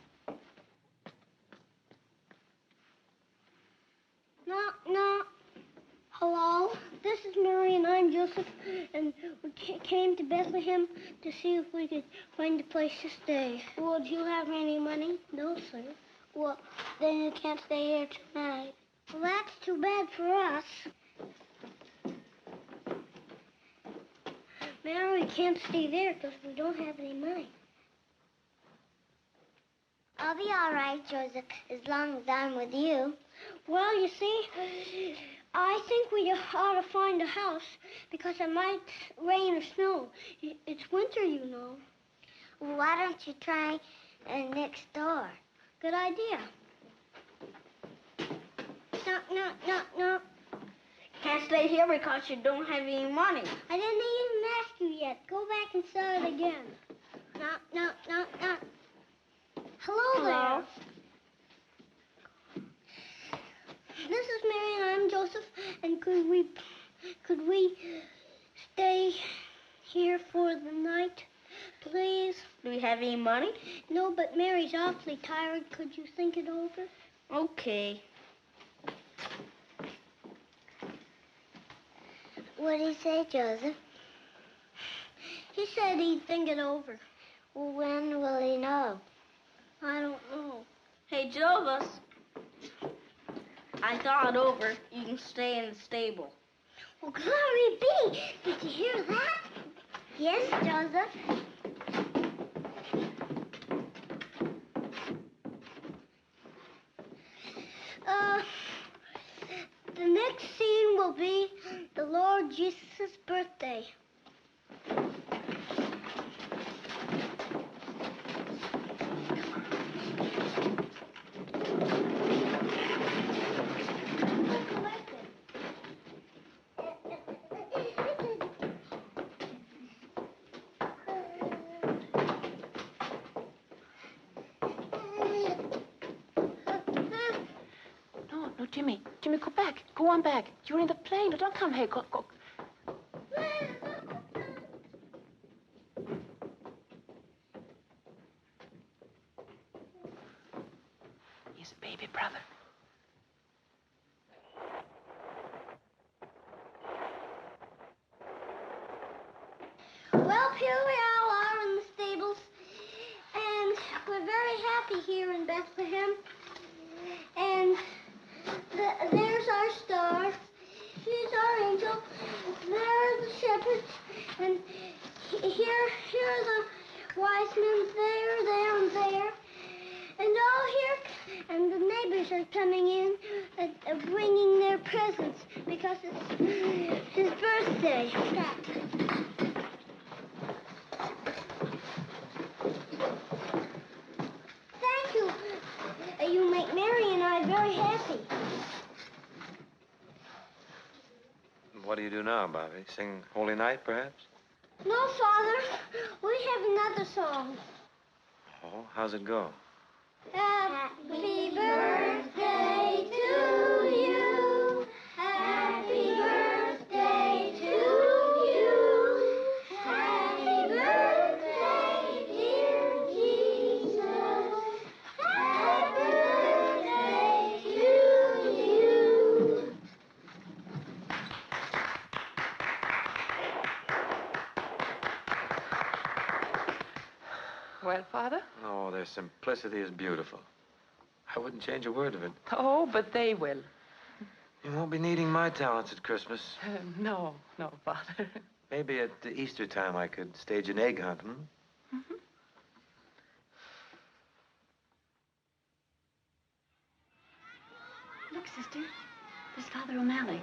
Knock, knock. Hello, this is Mary and I'm Joseph, and we came to Bethlehem to see if we could find a place to stay. Well, do you have any money? No, sir. Well, then you can't stay here tonight. Well, that's too bad for us. Mary, we can't stay there because we don't have any money. I'll be all right, Joseph, as long as I'm with you. Well, you see, I think we ought to find a house because it might rain or snow. It's winter, you know. Well, why don't you try next door? Good idea. Knock, knock, knock, knock. Can't stay here because you don't have any money. I didn't even ask you yet. Go back and start it again. Knock, knock, knock, knock. Hello there. This is Mary and I'm Joseph. And could we stay here for the night, please? Do we have any money? No, but Mary's awfully tired. Could you think it over? Okay. What did he say, Joseph? He said he'd think it over. Well, when will he know? I don't know. Hey, Joseph. I thought it over. You can stay in the stable. Well, glory be! Did you hear that? Yes, Joseph. The next scene will be the Lord Jesus' birthday. No, Jimmy. Jimmy, go back. Go on back. You're in the plane. No, don't come here. Go. He's a baby brother. Well, here we all are in the stables, and we're very happy here in Bethlehem. And there's our star. Here's our angel. There are the shepherds. And here are the wise men there, and there. And all here, and the neighbors are coming in, bringing their presents because it's his birthday. Thank you. You make Mary and I very happy. What do you do now, Bobby? Sing Holy Night, perhaps? No, Father. We have another song. Oh, how's it go? Happy birthday to you. Happy birthday to you. Happy birthday, dear Jesus. Happy birthday to you. Well, Father? Oh, their simplicity is beautiful. I wouldn't change a word of it. Oh, but they will. You won't be needing my talents at Christmas. No, Father. Maybe at the Easter time I could stage an egg hunt, Look, sister. There's Father O'Malley.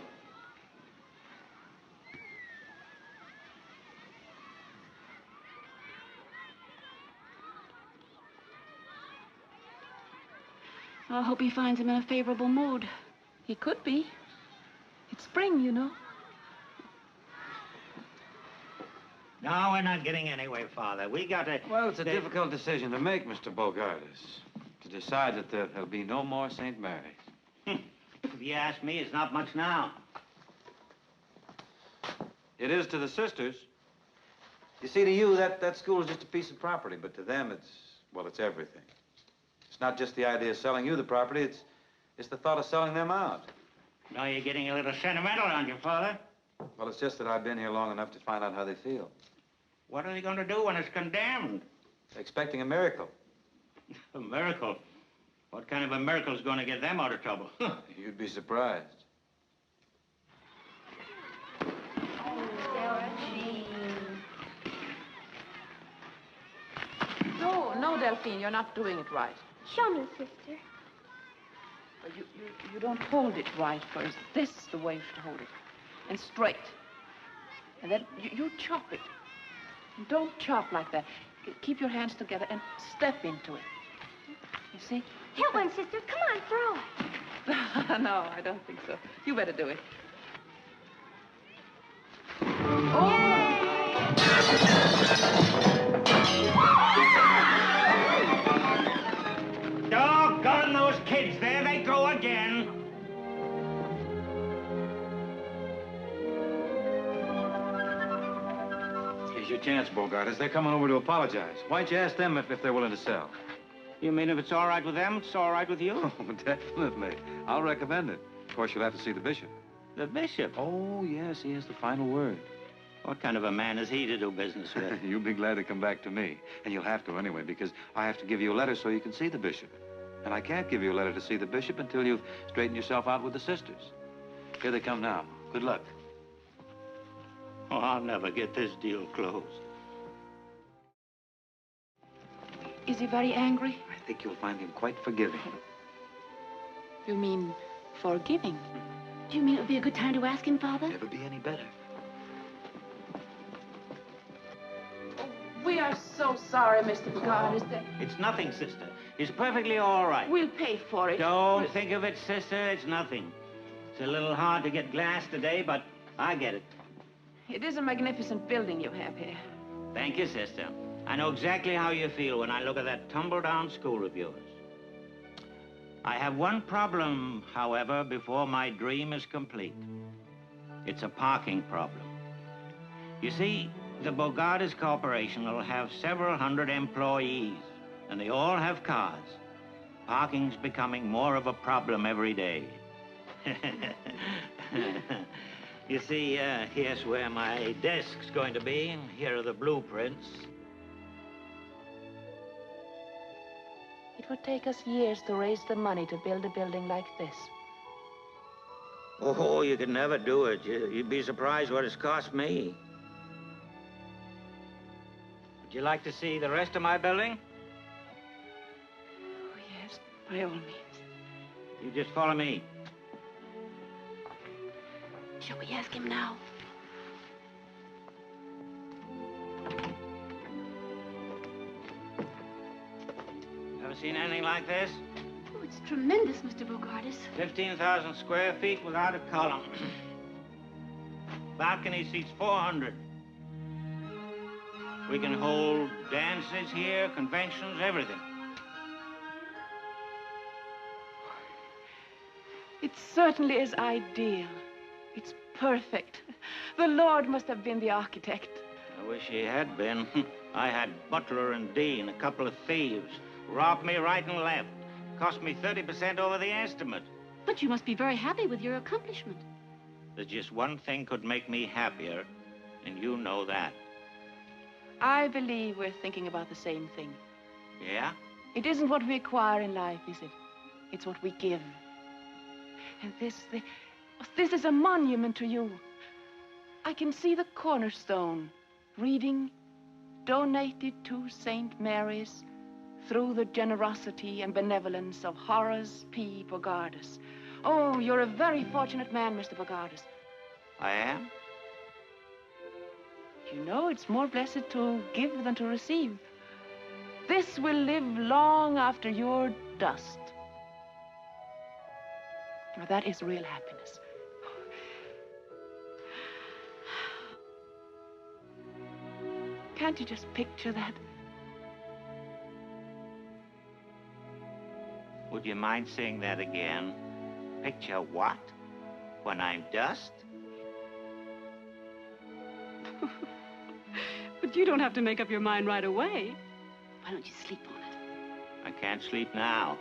I hope he finds him in a favorable mood. He could be. It's spring, you know. No, we're not getting anywhere, Father. We got to... Well, it's a difficult decision to make, Mr. Bogardus. To decide that there'll be no more St. Mary's. If you ask me, it's not much now. It is to the sisters. You see, to you, that school is just a piece of property, but to them, it's everything. It's not just the idea of selling you the property, it's the thought of selling them out. Now you're getting a little sentimental, aren't you, Father? Well, it's just that I've been here long enough to find out how they feel. What are they going to do when it's condemned? Expecting a miracle. A miracle? What kind of a miracle is going to get them out of trouble? You'd be surprised. No, Delphine, you're not doing it right. Show me, sister. You don't hold it right first. This is the way to hold it. And straight. And then you chop it. And don't chop like that. Keep your hands together and step into it. You see? Hit one, sister. Come on, throw it. No, I don't think so. You better do it. Doggone those kids. There they go again. Here's your chance, Bogardus. They're coming over to apologize. Why don't you ask them if they're willing to sell? You mean if it's all right with them, it's all right with you? Oh, definitely. I'll recommend it. Of course, you'll have to see the bishop. The bishop? Oh, yes, he has the final word. What kind of a man is he to do business with? You'll be glad to come back to me. And you'll have to anyway, because I have to give you a letter so you can see the bishop. And I can't give you a letter to see the bishop until you've straightened yourself out with the sisters. Here they come now. Good luck. Oh, I'll never get this deal closed. Is he very angry? I think you'll find him quite forgiving. You mean forgiving? Do you mean it would be a good time to ask him, Father? Never be any better. We are so sorry, Mr. Bogardus. It's nothing, sister. He's perfectly all right. We'll pay for it. Don't think of it, sister. It's nothing. It's a little hard to get glass today, but I get it. It is a magnificent building you have here. Thank you, sister. I know exactly how you feel when I look at that tumble-down school of yours. I have one problem, however, before my dream is complete. It's a parking problem. You see, the Bogardus Corporation will have several hundred employees, and they all have cars. Parking's becoming more of a problem every day. You see, here's where my desk's going to be, and here are the blueprints. It would take us years to raise the money to build a building like this. Oh, you could never do it. You'd be surprised what it's cost me. Would you like to see the rest of my building? Oh, yes, by all means. You just follow me. Shall we ask him now? Ever seen anything like this? Oh, it's tremendous, Mr. Bogardus. 15,000 square feet without a column. Balcony seats 400. We can hold dances here, conventions, everything. It certainly is ideal. It's perfect. The Lord must have been the architect. I wish he had been. I had Butler and Dean, a couple of thieves. Robbed me right and left. Cost me 30% over the estimate. But you must be very happy with your accomplishment. There's just one thing could make me happier, and you know that. I believe we're thinking about the same thing. Yeah? It isn't what we acquire in life, is it? It's what we give. And this is a monument to you. I can see the cornerstone reading, donated to St. Mary's through the generosity and benevolence of Horace P. Bogardus. Oh, you're a very fortunate man, Mr. Bogardus. I am? You know, it's more blessed to give than to receive. This will live long after your dust. Now, that is real happiness. Can't you just picture that? Would you mind saying that again? Picture what? When I'm dust? But you don't have to make up your mind right away. Why don't you sleep on it? I can't sleep now.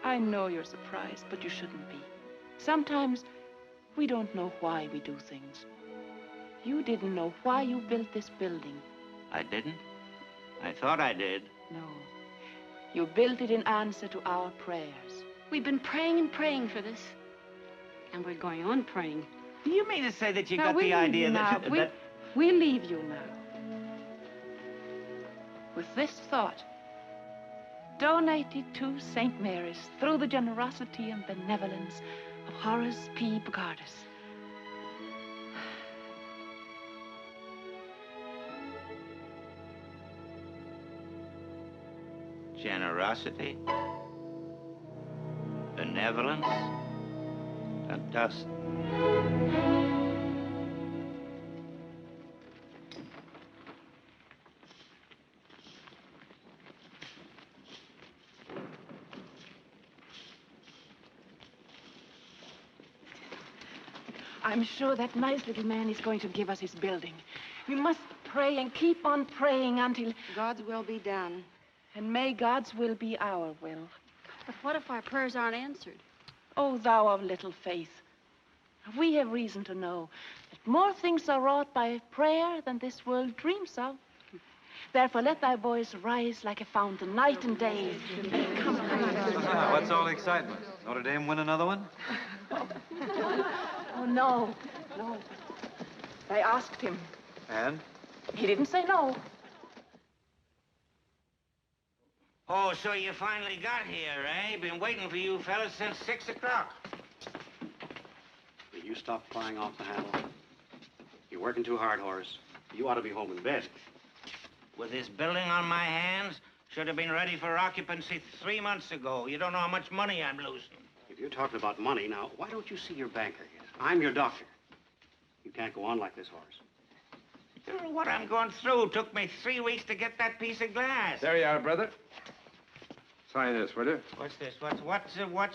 I know you're surprised, but you shouldn't be. Sometimes We don't know why we do things. You didn't know why you built this building. I didn't. I thought I did. No. You built it in answer to our prayers. We've been praying and praying for this. And we're going on praying. Do you mean to say that you Now, got we'll the leave idea you that... now. We'll leave you now. With this thought, donated to St. Mary's through the generosity and benevolence of Horace P. Bogardus. Generosity, benevolence, and dust. I'm sure that nice little man is going to give us his building. We must pray and keep on praying until... God's will be done. And may God's will be our will. But what if our prayers aren't answered? Oh, thou of little faith. We have reason to know that more things are wrought by prayer than this world dreams of. Therefore, let thy voice rise like a fountain, night and day. Come on. What's all the excitement? Notre Dame win another one? Oh, no. No. I asked him. And? He didn't say no. Oh, so you finally got here, eh? Been waiting for you fellas since 6 o'clock. Will you stop flying off the handle? You're working too hard, Horace. You ought to be home in bed. With this building on my hands, should have been ready for occupancy 3 months ago. You don't know how much money I'm losing. If you're talking about money now, why don't you see your banker here? I'm your doctor. You can't go on like this, Horace. You know what I'm going through. Took me 3 weeks to get that piece of glass. There you are, brother. Sign this, will you? What's this? What's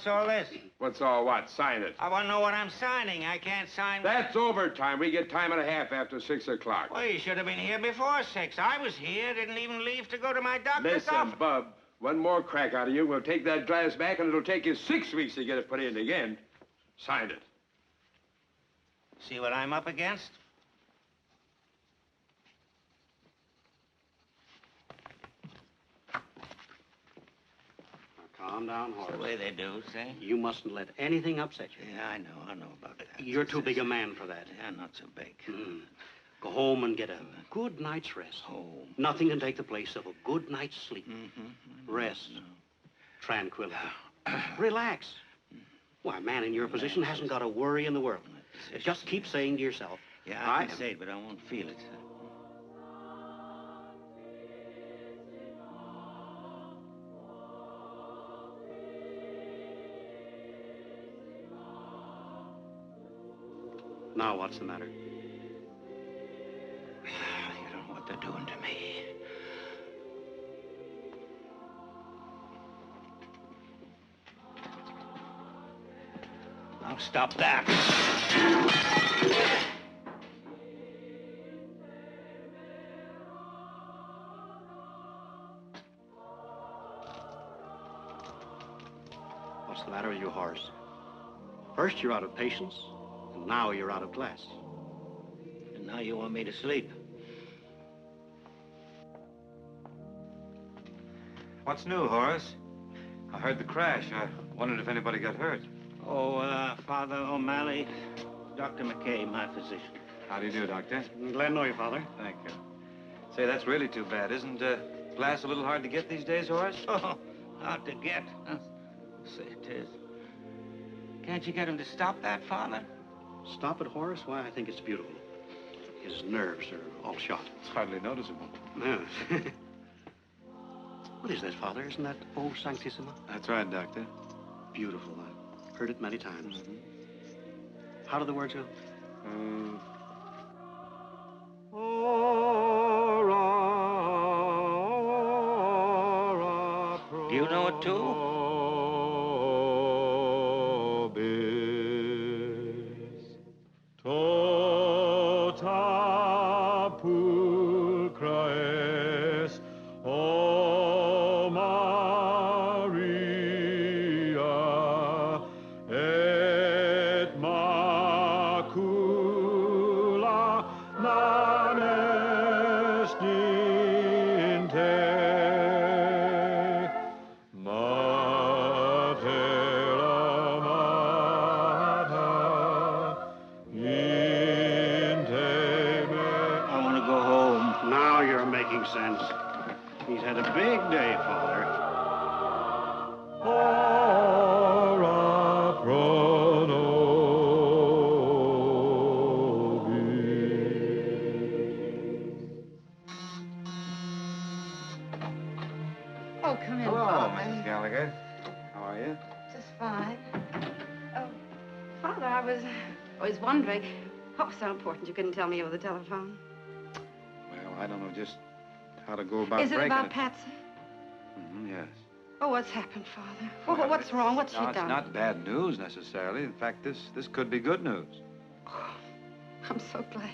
all this? What's all what? Sign it. I want to know what I'm signing. I can't sign... That's overtime. We get time and a half after 6 o'clock. Well, you should have been here before 6. I was here, didn't even leave to go to my doctor's Listen, office. Bub, one more crack out of you. We'll take that glass back, and it'll take you 6 weeks to get it put in again. Sign it. See what I'm up against? Calm down, Horace. That's the way they do, see? You mustn't let anything upset you. Yeah, I know about that. You're too big a man for that. Yeah, not so big. Go home and get a good night's rest. Home. Nothing can take the place of a good night's sleep. Rest. Tranquility. Relax. Why, a man in your position hasn't got a worry in the world. Just keep saying to yourself, Yeah, I can say it, but I won't feel it. Now, what's the matter? You don't know what they're doing to me. Now stop that. What's the matter with you, Horace? First, you're out of patience, and now you're out of class. And now you want me to sleep. What's new, Horace? I heard the crash. I wondered if anybody got hurt. Oh, Father O'Malley, Dr. McCarey, my physician. How do you do, Doctor? Glad to know you, Father. Thank you. Say, that's really too bad. Isn't glass a little hard to get these days, Horace? Oh, hard to get. Say it is. Can't you get him to stop that, Father? Stop it, Horace? Why, I think it's beautiful. His nerves are all shot. It's hardly noticeable. Yeah. What is that, Father? Isn't that O Sanctissima? That's right, Doctor. Beautiful. I've heard it many times. How do the words go? Do you know it, too? Hello, Mrs. Gallagher. How are you? Just fine. Oh, Father, I was wondering. Oh, so important you couldn't tell me over the telephone. Well, I don't know just how to go about Is it breaking about Patsy? Yes. Oh, what's happened, Father? Oh, what's wrong? What's she No, it's done? not bad news, necessarily. In fact, this could be good news. Oh, I'm so glad.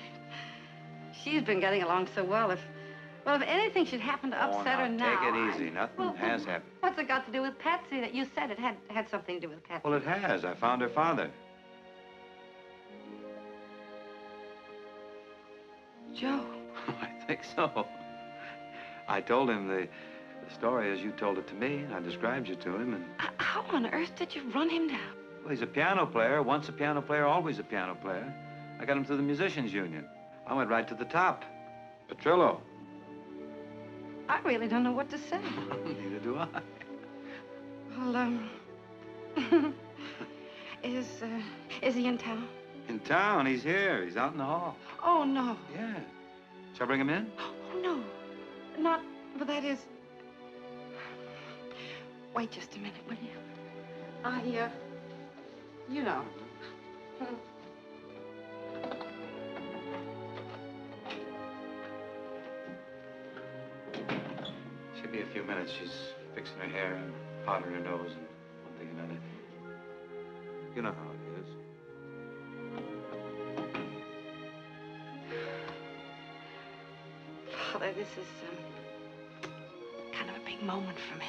She's been getting along so well. If anything should happen to upset her now... Take it easy. Nothing has happened. What's it got to do with Patsy? That you said it had something to do with Patsy. Well, it has. I found her father. Joe. I think so. I told him the story as you told it to me, and I described you to him, and... How on earth did you run him down? Well, he's a piano player. Once a piano player, always a piano player. I got him through the Musicians Union. I went right to the top. Petrillo. I really don't know what to say. Neither do I. Well, is he in town? In town? He's here. He's out in the hall. Oh, no. Yeah. Shall I bring him in? Oh, no. Not, but that is... Wait just a minute, will you? You know. She'll be a few minutes. She's fixing her hair and powdering her nose and one thing and another. You know how it is. Father, this is kind of a big moment for me.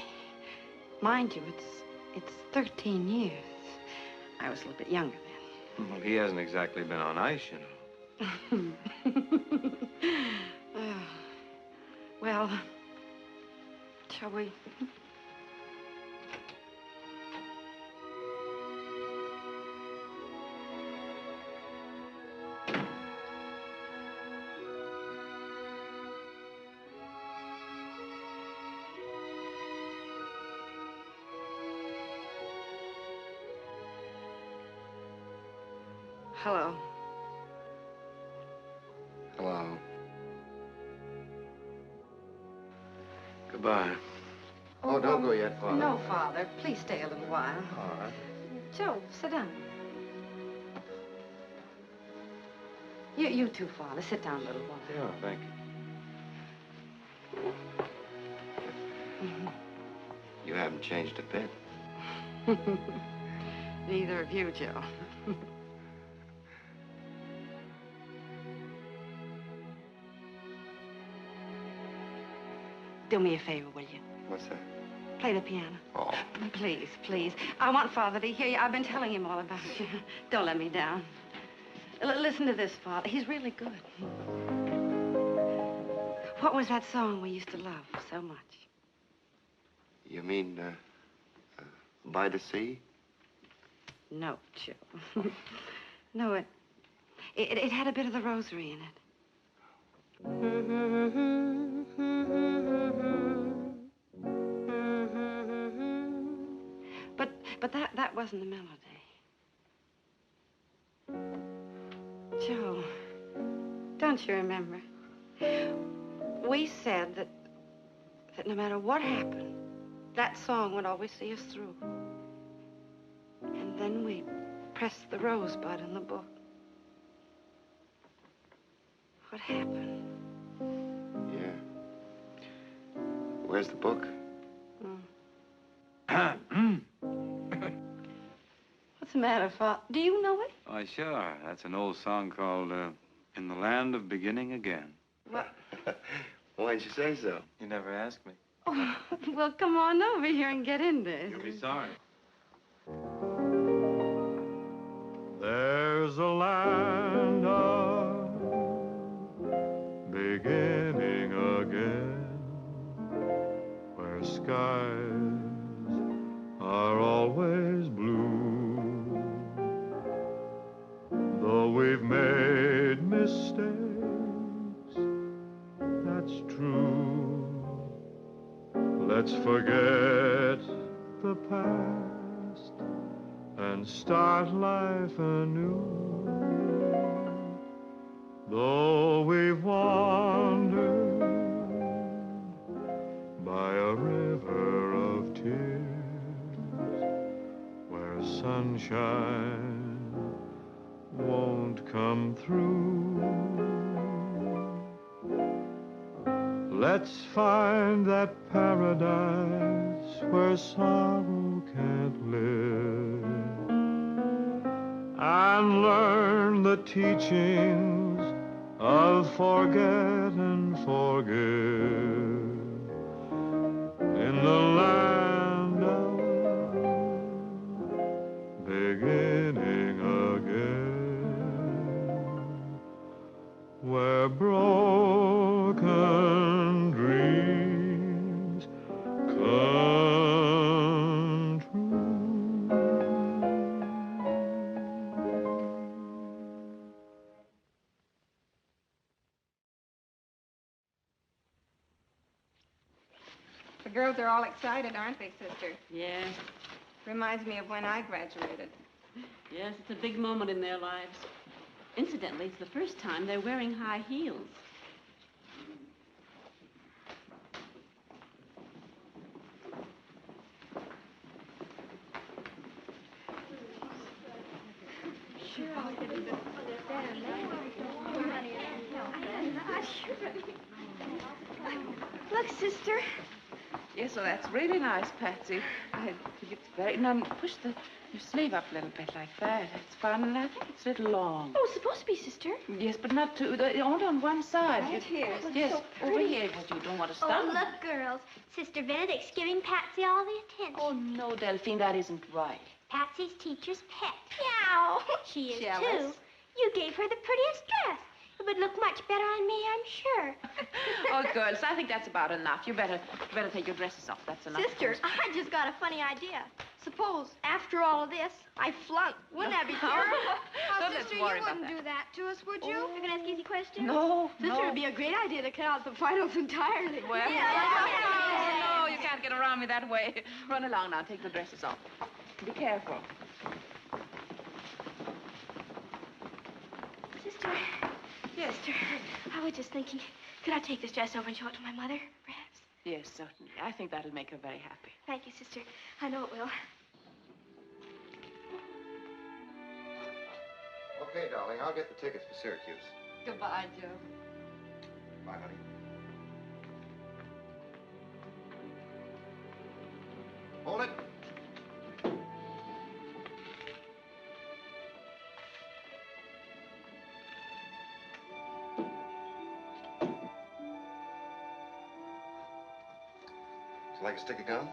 Mind you, it's 13 years. I was a little bit younger then. Well, he hasn't exactly been on ice, you know. Well, shall we? Hello. Hello. Goodbye. Oh, don't go yet, Father. No, Father. Please stay a little while. All right. Joe, sit down. You too, Father. Sit down a little while. Yeah, thank you. You haven't changed a bit. Neither of you, Joe. Do me a favor, will you? What's that? Play the piano. Oh. Please, please. I want Father to hear you. I've been telling him all about you. Don't let me down. Listen to this, Father. He's really good. What was that song we used to love so much? You mean, By the Sea? No, Joe. No, it had a bit of the rosary in it. But that wasn't the melody. Joe, don't you remember? We said that no matter what happened, that song would always see us through. And then we pressed the rosebud in the book. What happened? Yeah. Where's the book? What's the matter, Father? Do you know it? Why, sure. That's an old song called In the Land of Beginning Again. What? Why'd you say so? You never asked me. Oh, well, come on over here and get in this. You'll be sorry. There's a land of beginning again, where skies are always blue. Though we've made mistakes, that's true. Let's forget the past and start life anew. Though we've wandered by a river of tears, sunshine won't come through. Let's find that paradise where sorrow can't live, and learn the teachings of forget and forgive in the land of beginning again, where broken dreams come true. The girls are all excited, aren't they, sister? Yes. Reminds me of when I graduated. Yes, it's a big moment in their lives. Incidentally, it's the first time they're wearing high heels. Look, sister. Yes, well, that's really nice, Patsy. I think it's very... Now, push your sleeve up a little bit like that. That's fine, and I think it's a little long. Oh, it's supposed to be, sister. Yes, but not too... Only on one side. Right here. Yes, So over here, but you don't want to Oh, stop. look, girls. Sister Benedict's giving Patsy all the attention. Oh, no, Delphine, that isn't right. Patsy's teacher's pet. Meow. She is, Jealous. too. You gave her the prettiest dress. It would look much better on me, I'm sure. Oh, girls, I think that's about enough. You better take your dresses off. That's enough. Sister, I just got a funny idea. Suppose, after all of this, I flunk. Wouldn't that be terrible? Don't let's Sister, worry you about wouldn't do that to us, would you? You're going to ask easy questions? No, Sister, no. it'd be a great idea to cut out the finals entirely. Well, no, you can't get around me that way. Run along now. Take the dresses off. Be careful. Sister. Yes. Sister, I was just thinking, could I take this dress over and show it to my mother, perhaps? Yes, certainly. I think that'll make her very happy. Thank you, sister. I know it will. Okay, darling, I'll get the tickets for Syracuse. Goodbye, Joe. Bye, honey. Hold it. Would you like a stick of gum?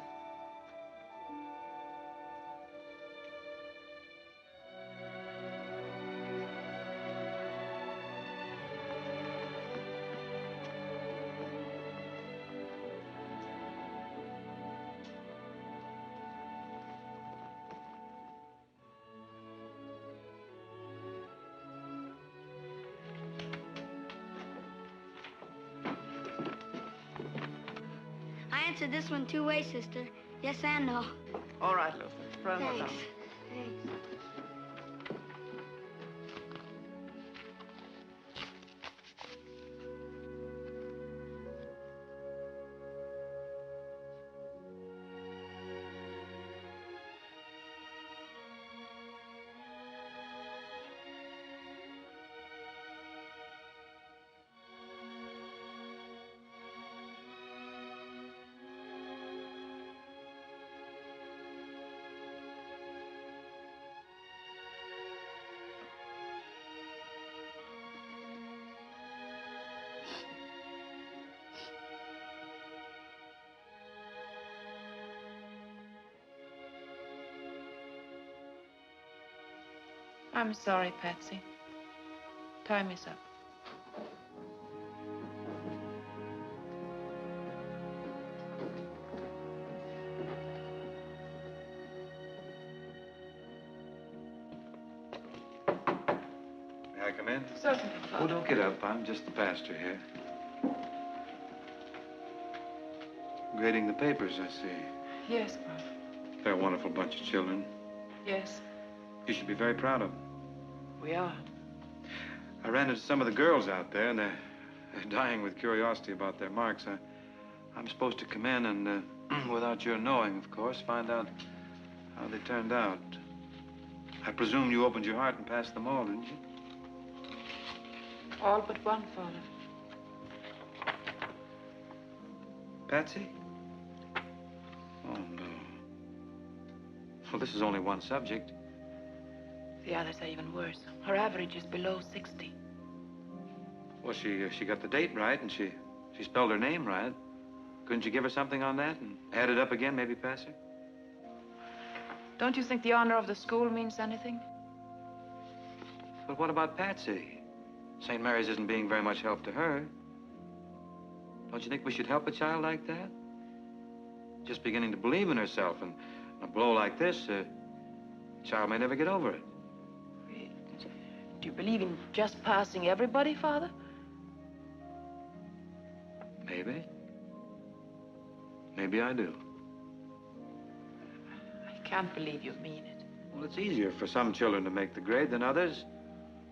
I answered this one two ways, sister. Yes and no. All right, Luther. Run Thanks. along. Thanks. I'm sorry, Patsy. Time is up. May I come in? Certainly. Oh, don't get up. I'm just the pastor here. Grading the papers, I see. Yes, Father. They're a wonderful bunch of children. Yes, You should be very proud of them. we are. I ran into some of the girls out there, and they're dying with curiosity about their marks. I'm supposed to come in and, without your knowing, of course, find out how they turned out. I presume you opened your heart and passed them all, didn't you? All but one, Father. Patsy? Oh, no. Well, this is only one subject. The others are even worse. Her average is below 60. Well, she got the date right, and she spelled her name right. Couldn't you give her something on that and add it up again, maybe pass her? Don't you think the honor of the school means anything? But what about Patsy? St. Mary's isn't being very much help to her. Don't you think we should help a child like that? Just beginning to believe in herself, and a blow like this, a child may never get over it. Do you believe in just passing everybody, Father? Maybe. Maybe I do. I can't believe you mean it. Well, it's easier for some children to make the grade than others.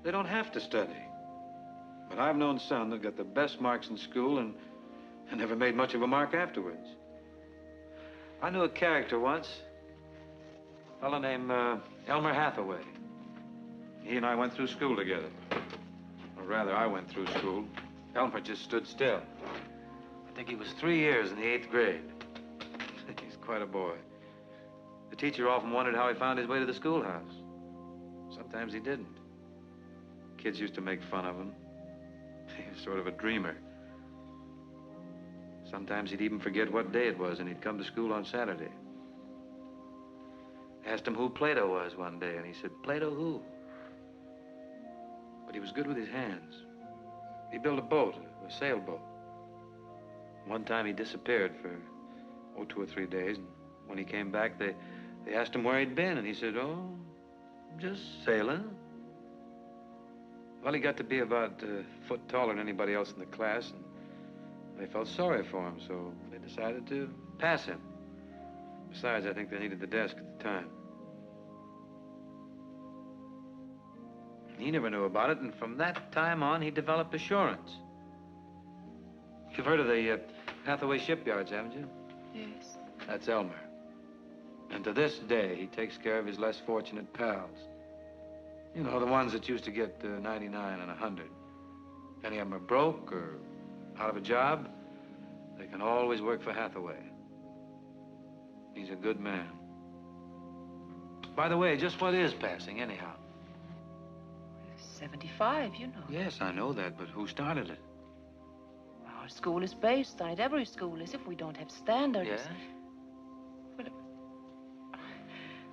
They don't have to study. But I've known some that got the best marks in school and never made much of a mark afterwards. I knew a character once, a fellow named Elmer Hathaway. He and I went through school together. Or rather, I went through school. Elmer just stood still. I think he was 3 years in the 8th grade. He's quite a boy. The teacher often wondered how he found his way to the schoolhouse. Sometimes he didn't. Kids used to make fun of him. He was sort of a dreamer. Sometimes he'd even forget what day it was, and he'd come to school on Saturday. Asked him who Plato was one day, and he said, "Plato who?" But he was good with his hands. He built a boat, a sailboat. One time he disappeared for, 2 or 3 days, and when he came back, they asked him where he'd been, and he said, "Oh, just sailing." Well, he got to be about a foot taller than anybody else in the class, and they felt sorry for him, so they decided to pass him. Besides, I think they needed the desk at the time. He never knew about it, and from that time on, he developed assurance. You've heard of the Hathaway shipyards, haven't you? Yes. That's Elmer. And to this day, he takes care of his less fortunate pals. You know, the ones that used to get 99 and 100. If any of them are broke or out of a job, they can always work for Hathaway. He's a good man. By the way, just what is passing, anyhow? 75, you know. Yes, I know that, but who started it? Our school is based on it. Every school is if we don't have standards. Yes?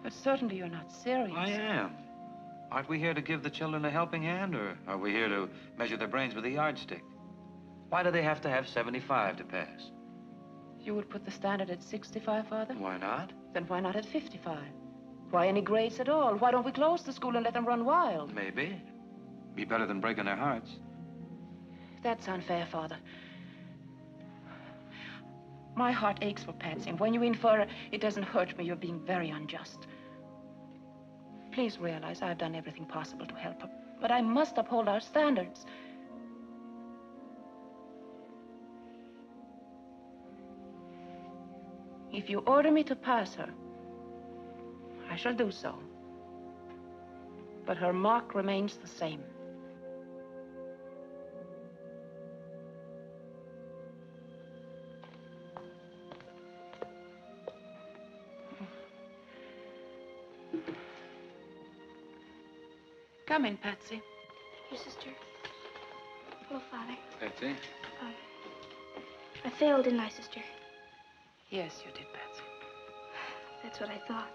But certainly you're not serious. I am. Aren't we here to give the children a helping hand, or are we here to measure their brains with a yardstick? Why do they have to have 75 to pass? You would put the standard at 65, Father? Why not? Then why not at 55? Why any grades at all? Why don't we close the school and let them run wild? Maybe. Be better than breaking their hearts. That's unfair, Father. My heart aches for Patsy, and when you infer it doesn't hurt me, you're being very unjust. Please realize I've done everything possible to help her, but I must uphold our standards. If you order me to pass her, I shall do so. But her mark remains the same. Come in, Patsy. Your sister. Hello, Father. Patsy? I failed, didn't I, sister? Yes, you did, Patsy. That's what I thought.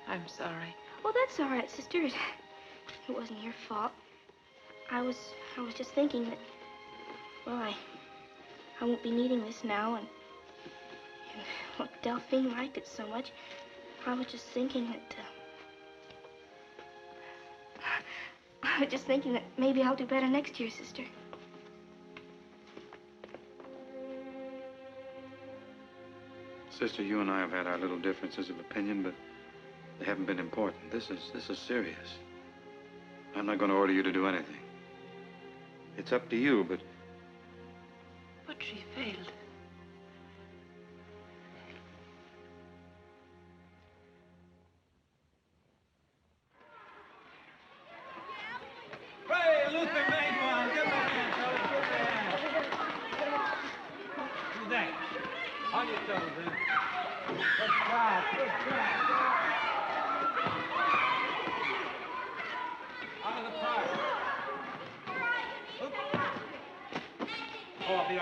I'm sorry. Oh, that's all right, sister. It wasn't your fault. I was just thinking that, well, I won't be needing this now, and look, Delphine liked it so much. I was just thinking that, maybe I'll do better next year, sister. Sister, you and I have had our little differences of opinion, but they haven't been important. This is serious. I'm not going to order you to do anything. It's up to you, but... But she failed.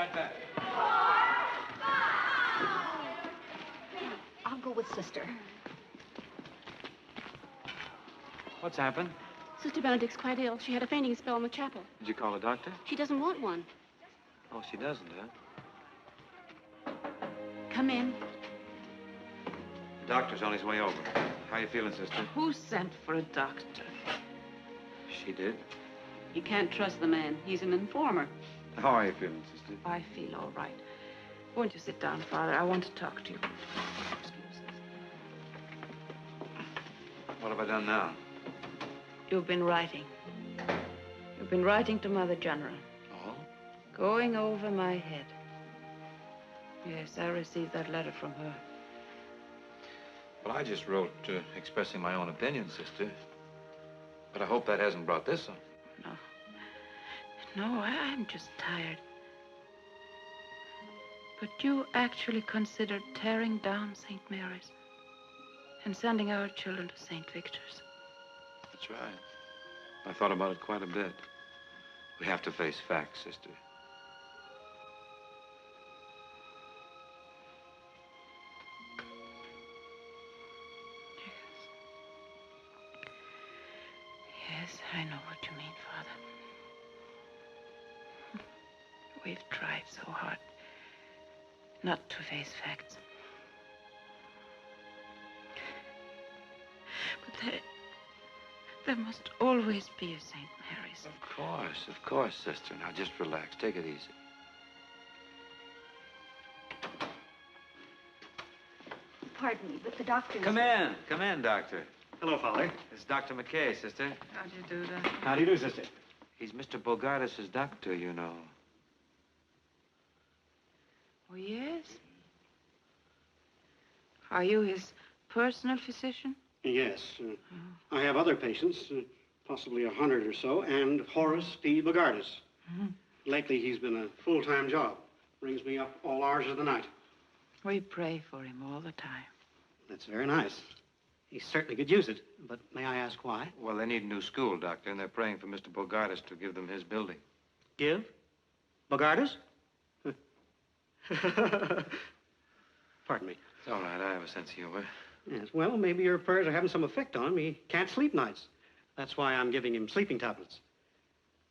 right back. I'll go with Sister. What's happened? Sister Benedict's quite ill. She had a fainting spell in the chapel. Did you call a doctor? She doesn't want one. Oh, she doesn't, huh? Come in. The doctor's on his way over. How you feeling, sister? Who sent for a doctor? She did. You can't trust the man. He's an informer. How are you feeling, sister? I feel all right. Won't you sit down, Father? I want to talk to you. What have I done now? You've been writing. You've been writing to Mother General. Oh? Going over my head. Yes, I received that letter from her. Well, I just wrote expressing my own opinion, sister. But I hope that hasn't brought this on. No, I'm just tired. But you actually considered tearing down St. Mary's and sending our children to St. Victor's. That's right. I thought about it quite a bit. We have to face facts, sister. Yes, I know what you mean, Father. We've tried so hard not to face facts. But there must always be a St. Mary's. Of course, sister. Now, just relax. Take it easy. Pardon me, but the doctor... Come in. Come in, doctor. Hello, Father. It's Dr. McCarey, sister. How do you do that? How do you do, sister? He's Mr. Bogardus' doctor, you know. Oh, yes? Are you his personal physician? Yes. I have other patients, possibly 100 or so, and Horace P. Bogardus. Lately, he's been a full-time job. Brings me up all hours of the night. We pray for him all the time. That's very nice. He certainly could use it, but may I ask why? Well, they need a new school, doctor, and they're praying for Mr. Bogardus to give them his building. Give? Bogardus? Pardon me. It's all right. I have a sense of humor. Yes, well, maybe your prayers are having some effect on him. He can't sleep nights. That's why I'm giving him sleeping tablets.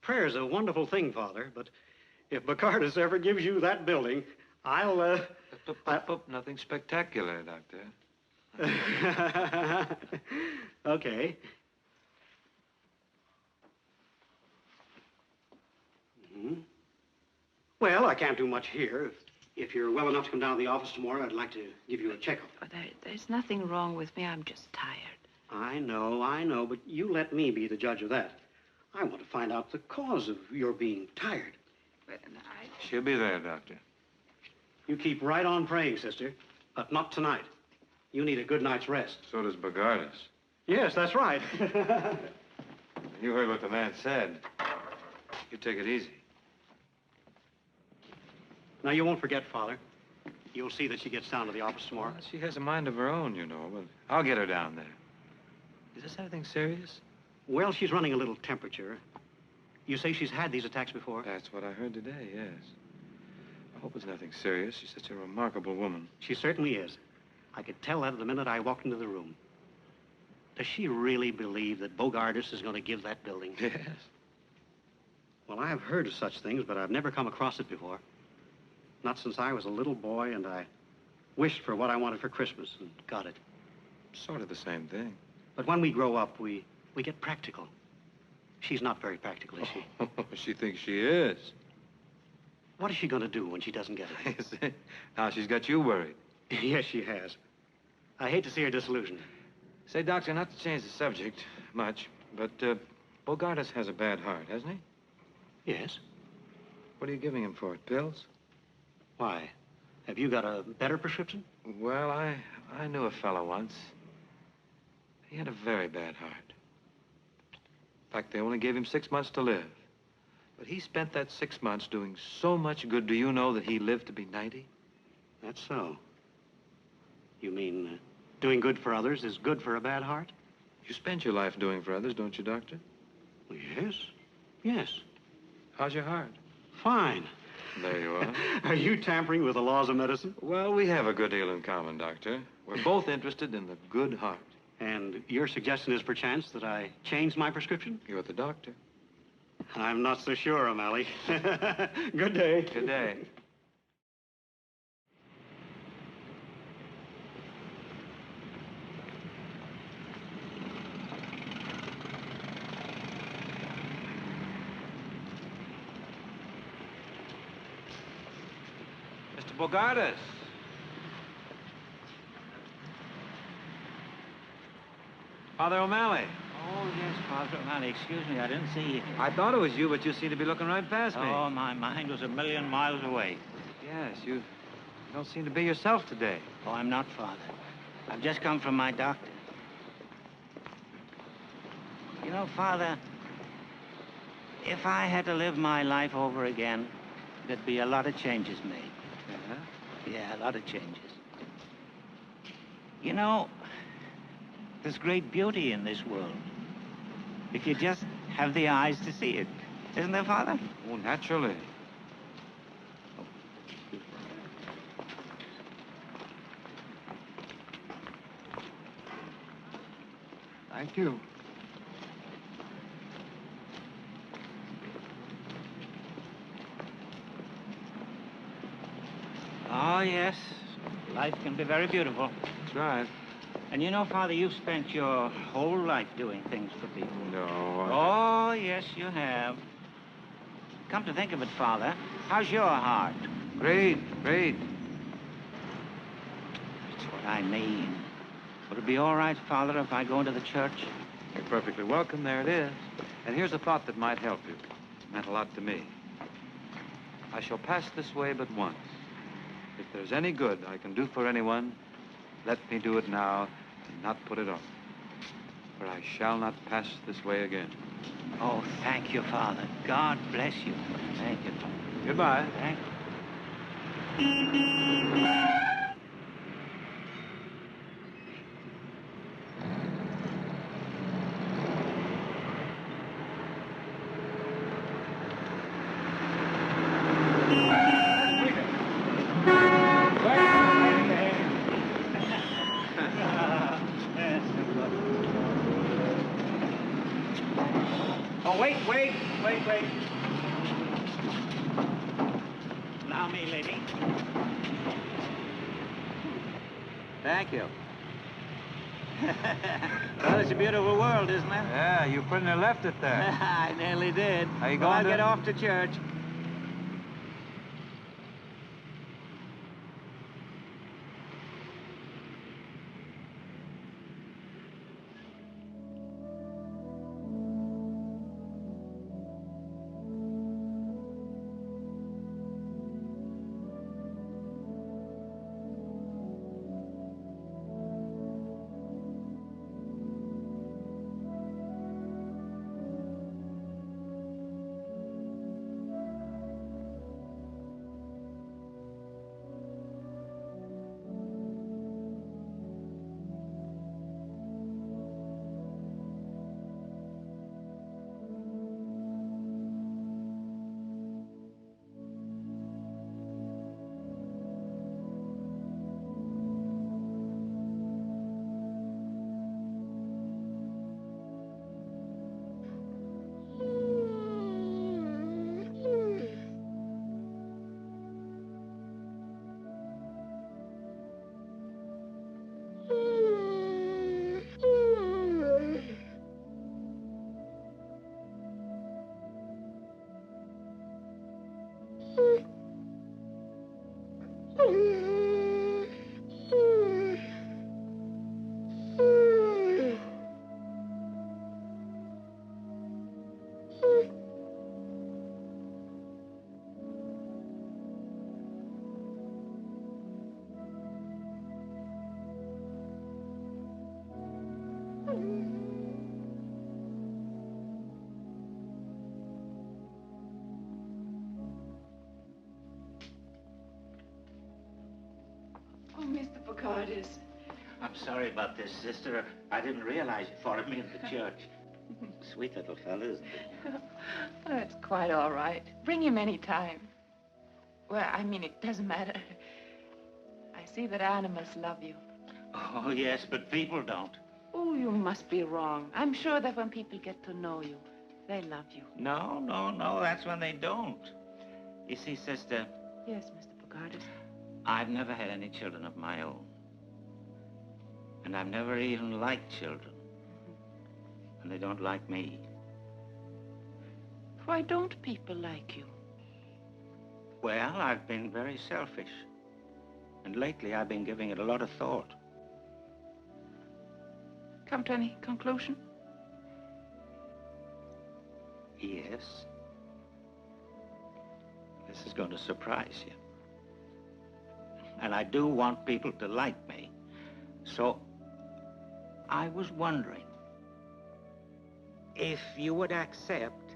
Prayer's a wonderful thing, Father, but if Bogardus ever gives you that building, I'll, Nothing spectacular, doctor. Okay. Well, I can't do much here. If you're well enough to come down to the office tomorrow, I'd like to give you a checkup. There's nothing wrong with me. I'm just tired. I know, but you let me be the judge of that. I want to find out the cause of your being tired. But She'll be there, doctor. You keep right on praying, sister, but not tonight. You need a good night's rest. So does Bogardus. Yes, that's right. You heard what the man said. You take it easy. Now, you won't forget, Father. You'll see that she gets down to the office tomorrow. Well, she has a mind of her own, you know, but I'll get her down there. Is this anything serious? Well, she's running a little temperature. You say she's had these attacks before? That's what I heard today, yes. I hope it's nothing serious. She's such a remarkable woman. She certainly is. I could tell that the minute I walked into the room. Does she really believe that Bogardus is going to give that building? Yes. Well, I've heard of such things, but I've never come across it before. Not since I was a little boy, and I wished for what I wanted for Christmas and got it. Sort of the same thing. But when we grow up, we get practical. She's not very practical, is she? She thinks she is. What is she going to do when she doesn't get it? Now she's got you worried. Yes, she has. I hate to see her disillusioned. Say, Doctor, not to change the subject much, but Bogardus has a bad heart, hasn't he? Yes. What are you giving him for it? Pills? Why? Have you got a better prescription? Well, I knew a fellow once. He had a very bad heart. In fact, they only gave him 6 months to live. But he spent that 6 months doing so much good. Do you know that he lived to be 90? That's so. You mean doing good for others is good for a bad heart? You spend your life doing for others, don't you, Doctor? Yes. Yes. How's your heart? Fine. There you are. Are you tampering with the laws of medicine? Well, we have a good deal in common, Doctor. We're both interested in the good heart. And your suggestion is perchance that I change my prescription? You're the doctor. I'm not so sure, O'Malley. Good day. Good day. Mr. Bogardus. Father O'Malley. Oh, yes, Father O'Malley. Excuse me, I didn't see you. I thought it was you, but you seem to be looking right past me. Oh, my mind was a million miles away. Yes, you don't seem to be yourself today. Oh, I'm not, Father. I've just come from my doctor. You know, Father, if I had to live my life over again, there'd be a lot of changes made. Yeah, a lot of changes. You know, there's great beauty in this world. If you just have the eyes to see it. Isn't there, Father? Oh, naturally. Thank you. Oh, yes. Life can be very beautiful. That's right. And you know, Father, you've spent your whole life doing things for people. No. Oh, yes, you have. Come to think of it, Father, how's your heart? Great, great. That's what I mean. Would it be all right, Father, if I go into the church? You're perfectly welcome. There it is. And here's a thought that might help you. It meant a lot to me. I shall pass this way but once. If there's any good I can do for anyone, let me do it now and not put it off. For I shall not pass this way again. Oh, thank you, Father. God bless you. Thank you. Goodbye. Thank Oh, wait. Allow me, lady. Thank you. Well, it's a beautiful world, isn't it? Yeah, you pretty near left it there. I nearly did. Are you Well, I'll going get off to church. Oh, Mr. Bogardus. I'm sorry about this, sister. I didn't realize you followed me into the church. Sweet little fella, isn't he? That's quite all right. Bring him any time. Well, I mean, it doesn't matter. I see that animals love you. Oh, yes, but people don't. Oh, you must be wrong. I'm sure that when people get to know you, they love you. No, that's when they don't. You see, sister, Yes, Mr. Bogardus. I've never had any children of my own. And I've never even liked children. And they don't like me. Why don't people like you? Well, I've been very selfish. And lately I've been giving it a lot of thought. Come to any conclusion? Yes. This is going to surprise you. And I do want people to like me. So I was wondering if you would accept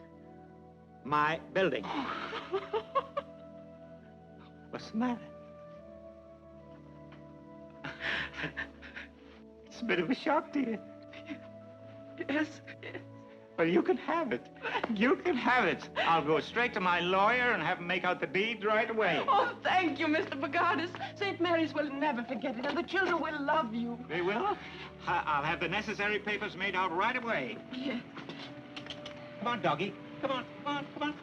my building. What's the matter? It's a bit of a shock to you. Yes. Well, you can have it. You can have it. I'll go straight to my lawyer and have him make out the deed right away. Oh, thank you, Mr. Bogardus. St. Mary's will never forget it, and the children will love you. They will? I'll have the necessary papers made out right away. Yes. Come on, doggy. Come on, come on, come on.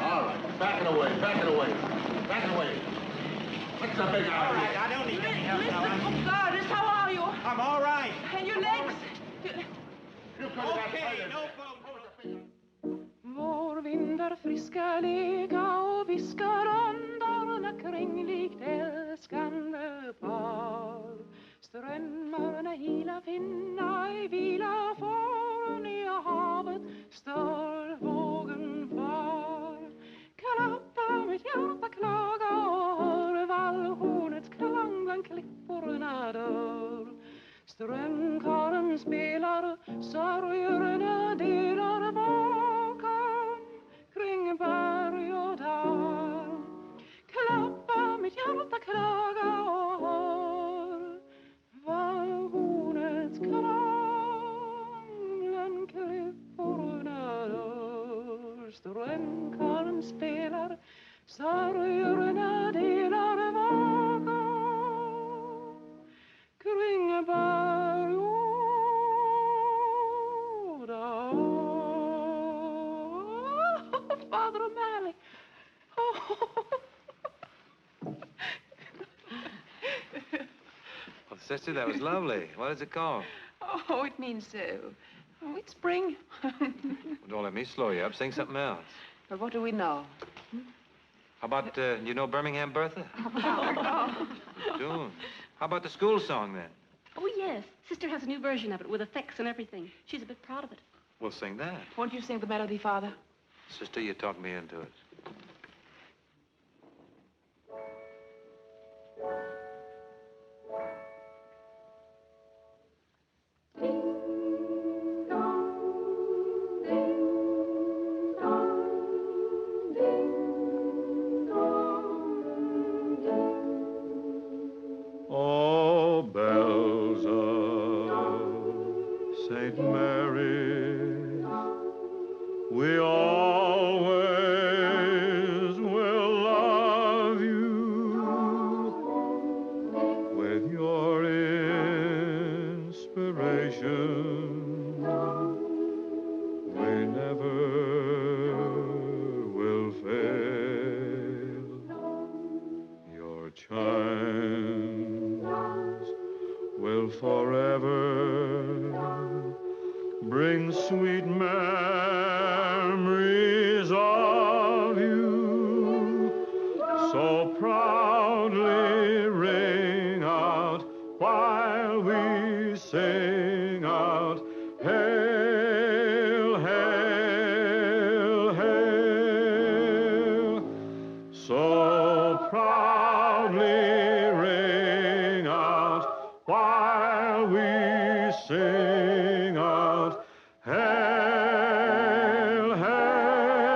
All right, back it away, back it away, back it away. What's the big idea? All right, I don't need any help now. Mr. Bogardus, how are you? I'm all right. And your legs? Okay, no problem. Vår vindar friska lega och viskar andarna kring likt älskande par. Strömmarna hila finna i vila forn i havet stör vågen far. Klappa mitt hjärta klaga och hör vallhornets klang bland klipporna dör. Strömkaren spelar, sorgerna delar bakom kring berg och dal. Klappa mitt hjärta klaga och hör vallhornets klang bland klipporna dör. Strömkaren spelar, sorgerna delar bakom kring berg och dal. Father O'Malley. Well, sister, that was lovely. What is it called? Oh, it means, it's spring. Well, don't let me slow you up. Sing something else. But what do we know? How about, you know Birmingham Bertha? Oh. Tune. How about the school song, then? Oh, yes. Sister has a new version of it with effects and everything. She's a bit proud of it. We'll sing that. Won't you sing the melody, Father? Sister, you talked me into it. Oh, bells of St. Mary's, we always will love you with your inspiration. We never will fail. Your chimes will forever bring sweet memories of you. So proudly ring out while we sing out, hail, hail, hail. So proudly ring out while we sing out, hail, hail,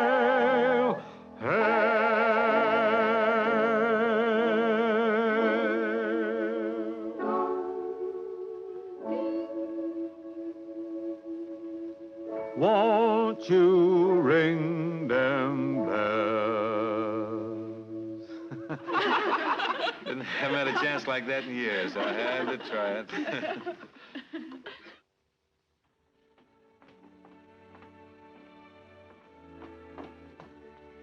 Won't you ring them bells? Haven't had a chance like that in years. I had to try it.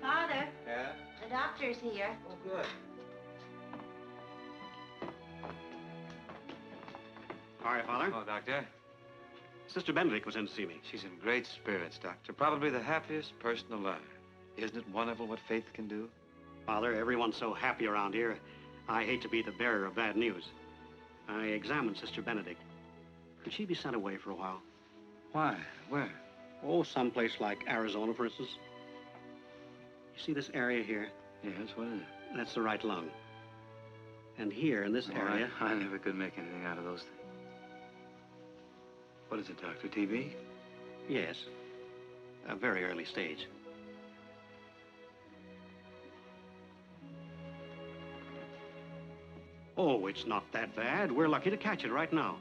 Father, Yeah? the doctor's here. Oh, good. All right, Father. Oh, Doctor. Sister Benedict was in to see me. She's in great spirits, Doctor. Probably the happiest person alive. Isn't it wonderful what faith can do? Father, everyone's so happy around here. I hate to be the bearer of bad news. I examined Sister Benedict. Could she be sent away for a while? Why? Where? Oh, someplace like Arizona, for instance. You see this area here? Yes, what is it? That's the right lung. And here, in this area... I never could make anything out of those things. What is it, Doctor? TB? Yes. A very early stage. Oh, it's not that bad. We're lucky to catch it right now.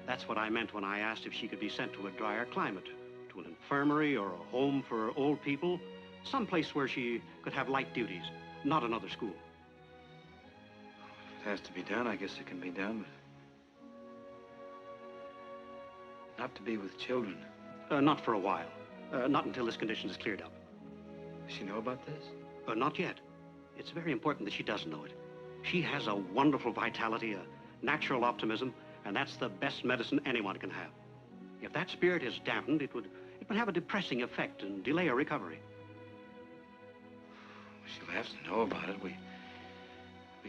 That's what I meant when I asked if she could be sent to a drier climate, to an infirmary or a home for old people, someplace where she could have light duties, not another school. If it has to be done, I guess it can be done, but... not to be with children. Not for a while. Not until this condition is cleared up. Does she know about this? Not yet. It's very important that she does know it. She has a wonderful vitality, a natural optimism, and that's the best medicine anyone can have. If that spirit is dampened, it would have a depressing effect and delay her recovery. She'll have to know about it. We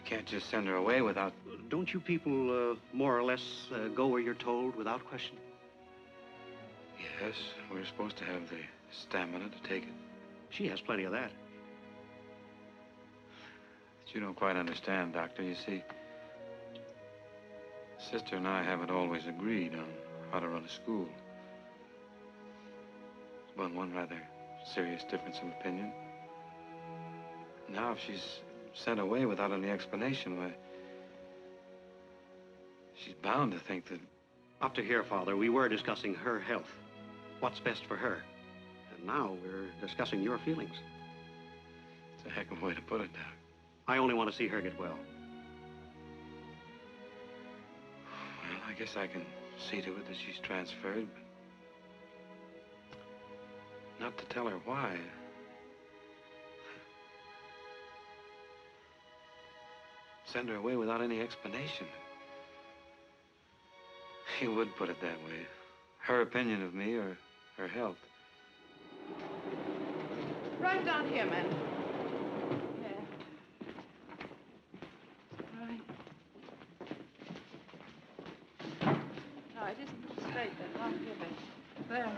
can't just send her away without... Don't you people more or less go where you're told without question? Yes, we're supposed to have the stamina to take it. She has plenty of that. But you don't quite understand, Doctor. You see, Sister and I haven't always agreed on how to run a school. There's been one rather serious difference of opinion. Now, if she's sent away without any explanation, why, she's bound to think that... Up to here, Father, we were discussing her health. What's best for her. And now we're discussing your feelings. It's a heck of a way to put it, Doc. I only want to see her get well. Well, I guess I can see to it that she's transferred, but... not to tell her why. Send her away without any explanation. He would put it that way. Her opinion of me or her health. Right down here, man. Yeah. Right. No, it isn't straight then. Down here, man. There.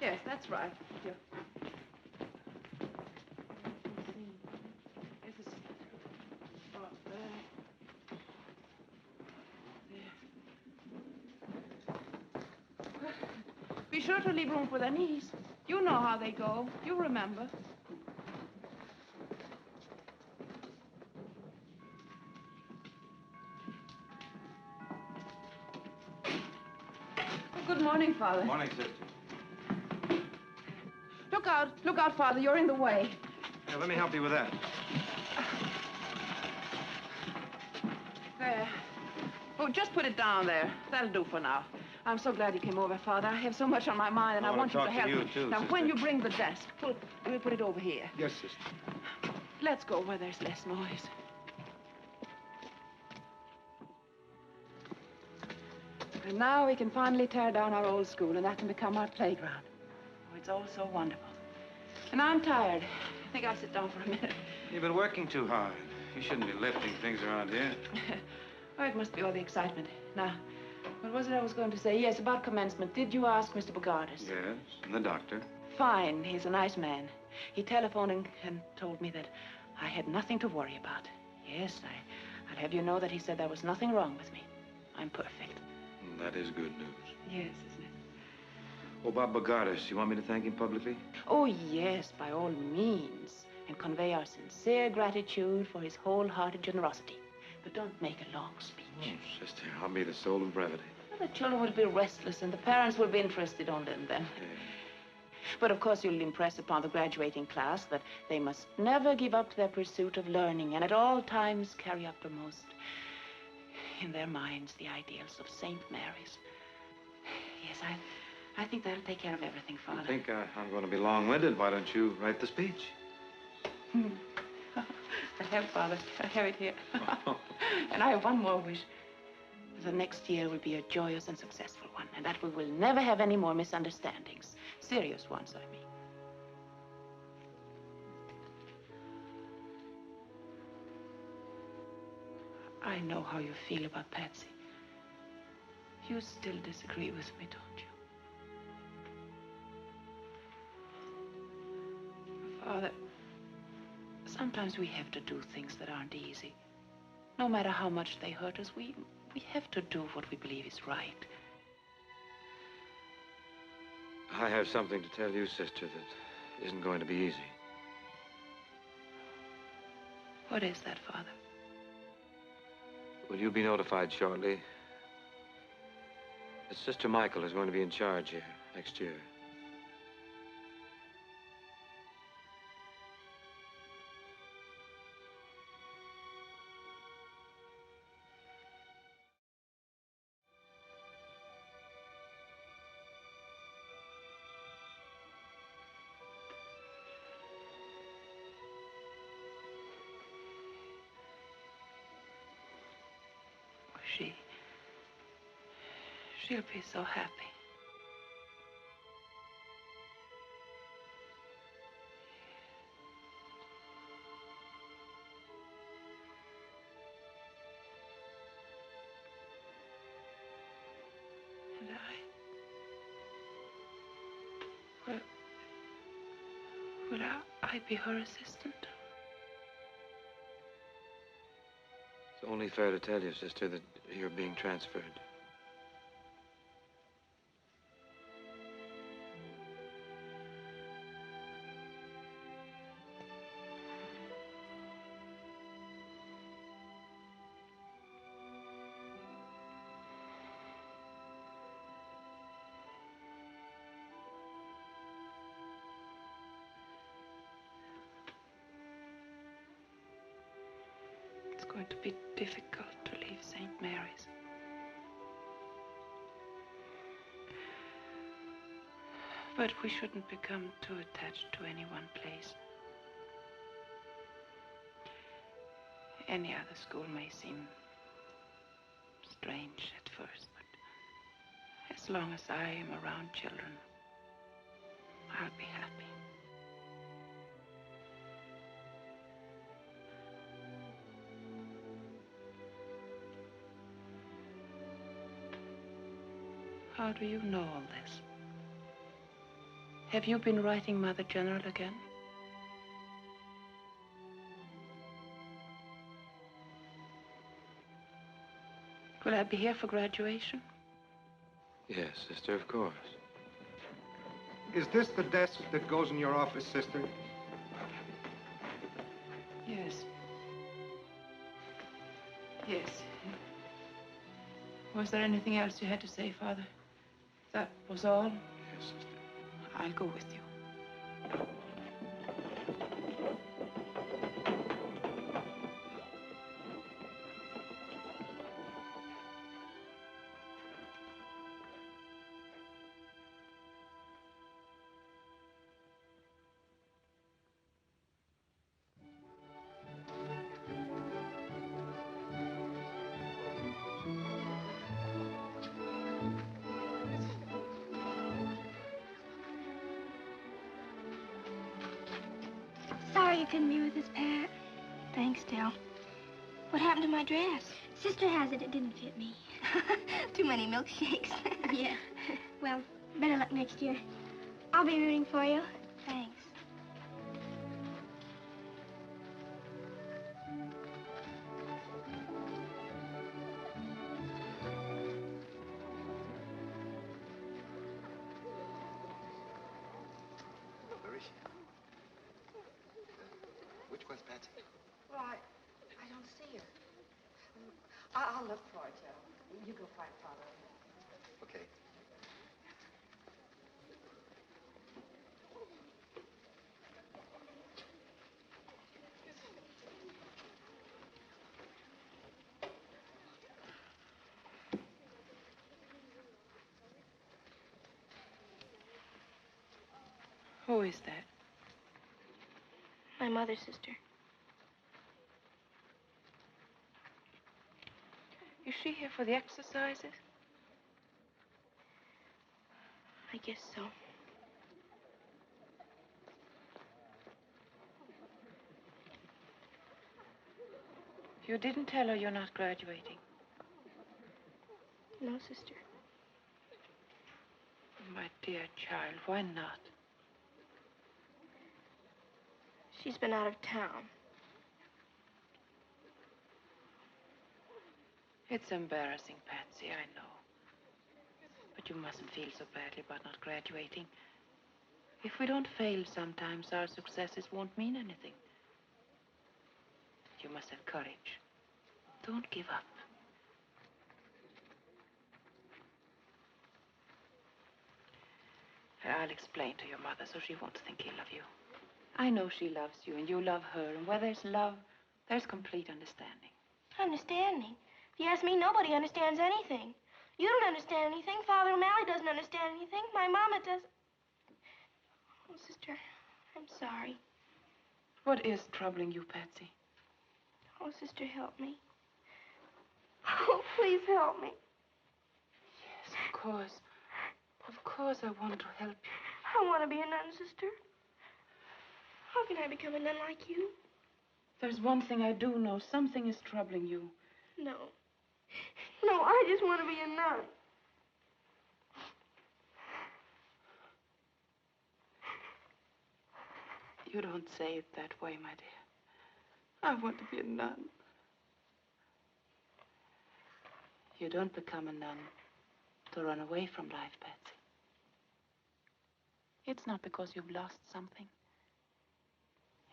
Yes, that's right. Yeah. This is... oh, there. Be sure to leave room for their knees. You know how they go. You remember. Good morning, Father. Morning, Sister. Look out, Father. You're in the way. Yeah, let me help you with that. There. Oh, just put it down there. That'll do for now. I'm so glad you came over, Father. I have so much on my mind, and I want you to help me. Too, now, Sister. when you bring the desk, we'll put it over here. Yes, Sister. Let's go where there's less noise. And now we can finally tear down our old school, and that can become our playground. Oh, it's all so wonderful. And I'm tired. I think I'll sit down for a minute. You've been working too hard. You shouldn't be lifting things around here. Oh, it must be all the excitement. Now, what was it I was going to say? Yes, about commencement. Did you ask Mr. Bogardus? Yes, and the doctor. Fine. He's a nice man. He telephoned and told me that I had nothing to worry about. Yes, I'll have you know that he said there was nothing wrong with me. I'm perfect. That is good news. Yes, isn't it? Oh, about Bogardus, you want me to thank him publicly? Oh, yes, by all means. And convey our sincere gratitude for his wholehearted generosity. But don't make a long speech. Oh, Sister, I'll be the soul of brevity. Well, the children will be restless, and the parents will be interested only in them. Yeah. But of course you'll impress upon the graduating class that they must never give up their pursuit of learning and at all times carry uppermost in their minds the ideals of St. Mary's. Yes, I think that'll take care of everything, Father. I think I'm going to be long-winded. Why don't you write the speech? I have, Father. I have it here. And I have one more wish. The next year will be a joyous and successful one, and that we will never have any more misunderstandings. Serious ones, I mean. I know how you feel about Patsy. You still disagree with me, don't you? Father, sometimes we have to do things that aren't easy. No matter how much they hurt us, we have to do what we believe is right. I have something to tell you, sister, that isn't going to be easy. What is that, Father? Will you be notified shortly? That Sister Michael is going to be in charge here next year. She'll be so happy. And will I be her assistant? It's only fair to tell you, sister, that you're being transferred. It's going to be difficult to leave St. Mary's. But we shouldn't become too attached to any one place. Any other school may seem strange at first, but as long as I am around children, I'll be happy. How do you know all this? Have you been writing Mother General again? Will I be here for graduation? Yes, sister, of course. Is this the desk that goes in your office, sister? Yes. Yes. Was there anything else you had to say, Father? That was all? Yes, sister. I'll go with you. Sorry you couldn't be with us, Pat. Thanks, Del. What happened to my dress? Sister has it. It didn't fit me. Too many milkshakes. Yeah. Well, better luck next year. I'll be rooting for you. Thanks. Where is she? Which one's Patsy? Well, I don't see her. I'll look for her, Joe. You go find Father. Okay. Who is that? My mother's sister. Is she here for the exercises? I guess so. You didn't tell her you're not graduating. No, sister. My dear child, why not? She's been out of town. It's embarrassing, Patsy, I know. But you mustn't feel so badly about not graduating. If we don't fail sometimes, our successes won't mean anything. You must have courage. Don't give up. I'll explain to your mother so she won't think ill of you. I know she loves you and you love her, and where there's love, there's complete understanding. Understanding? If you ask me, nobody understands anything. You don't understand anything. Father O'Malley doesn't understand anything. My mama doesn't. Oh, sister, I'm sorry. What is troubling you, Patsy? Oh, sister, help me. Oh, please help me. Yes, of course. Of course I want to help you. I want to be a nun, sister. How can I become a nun like you? There's one thing I do know. Something is troubling you. No. No, I just want to be a nun. You don't say it that way, my dear. I want to be a nun. You don't become a nun to run away from life, Patsy. It's not because you've lost something.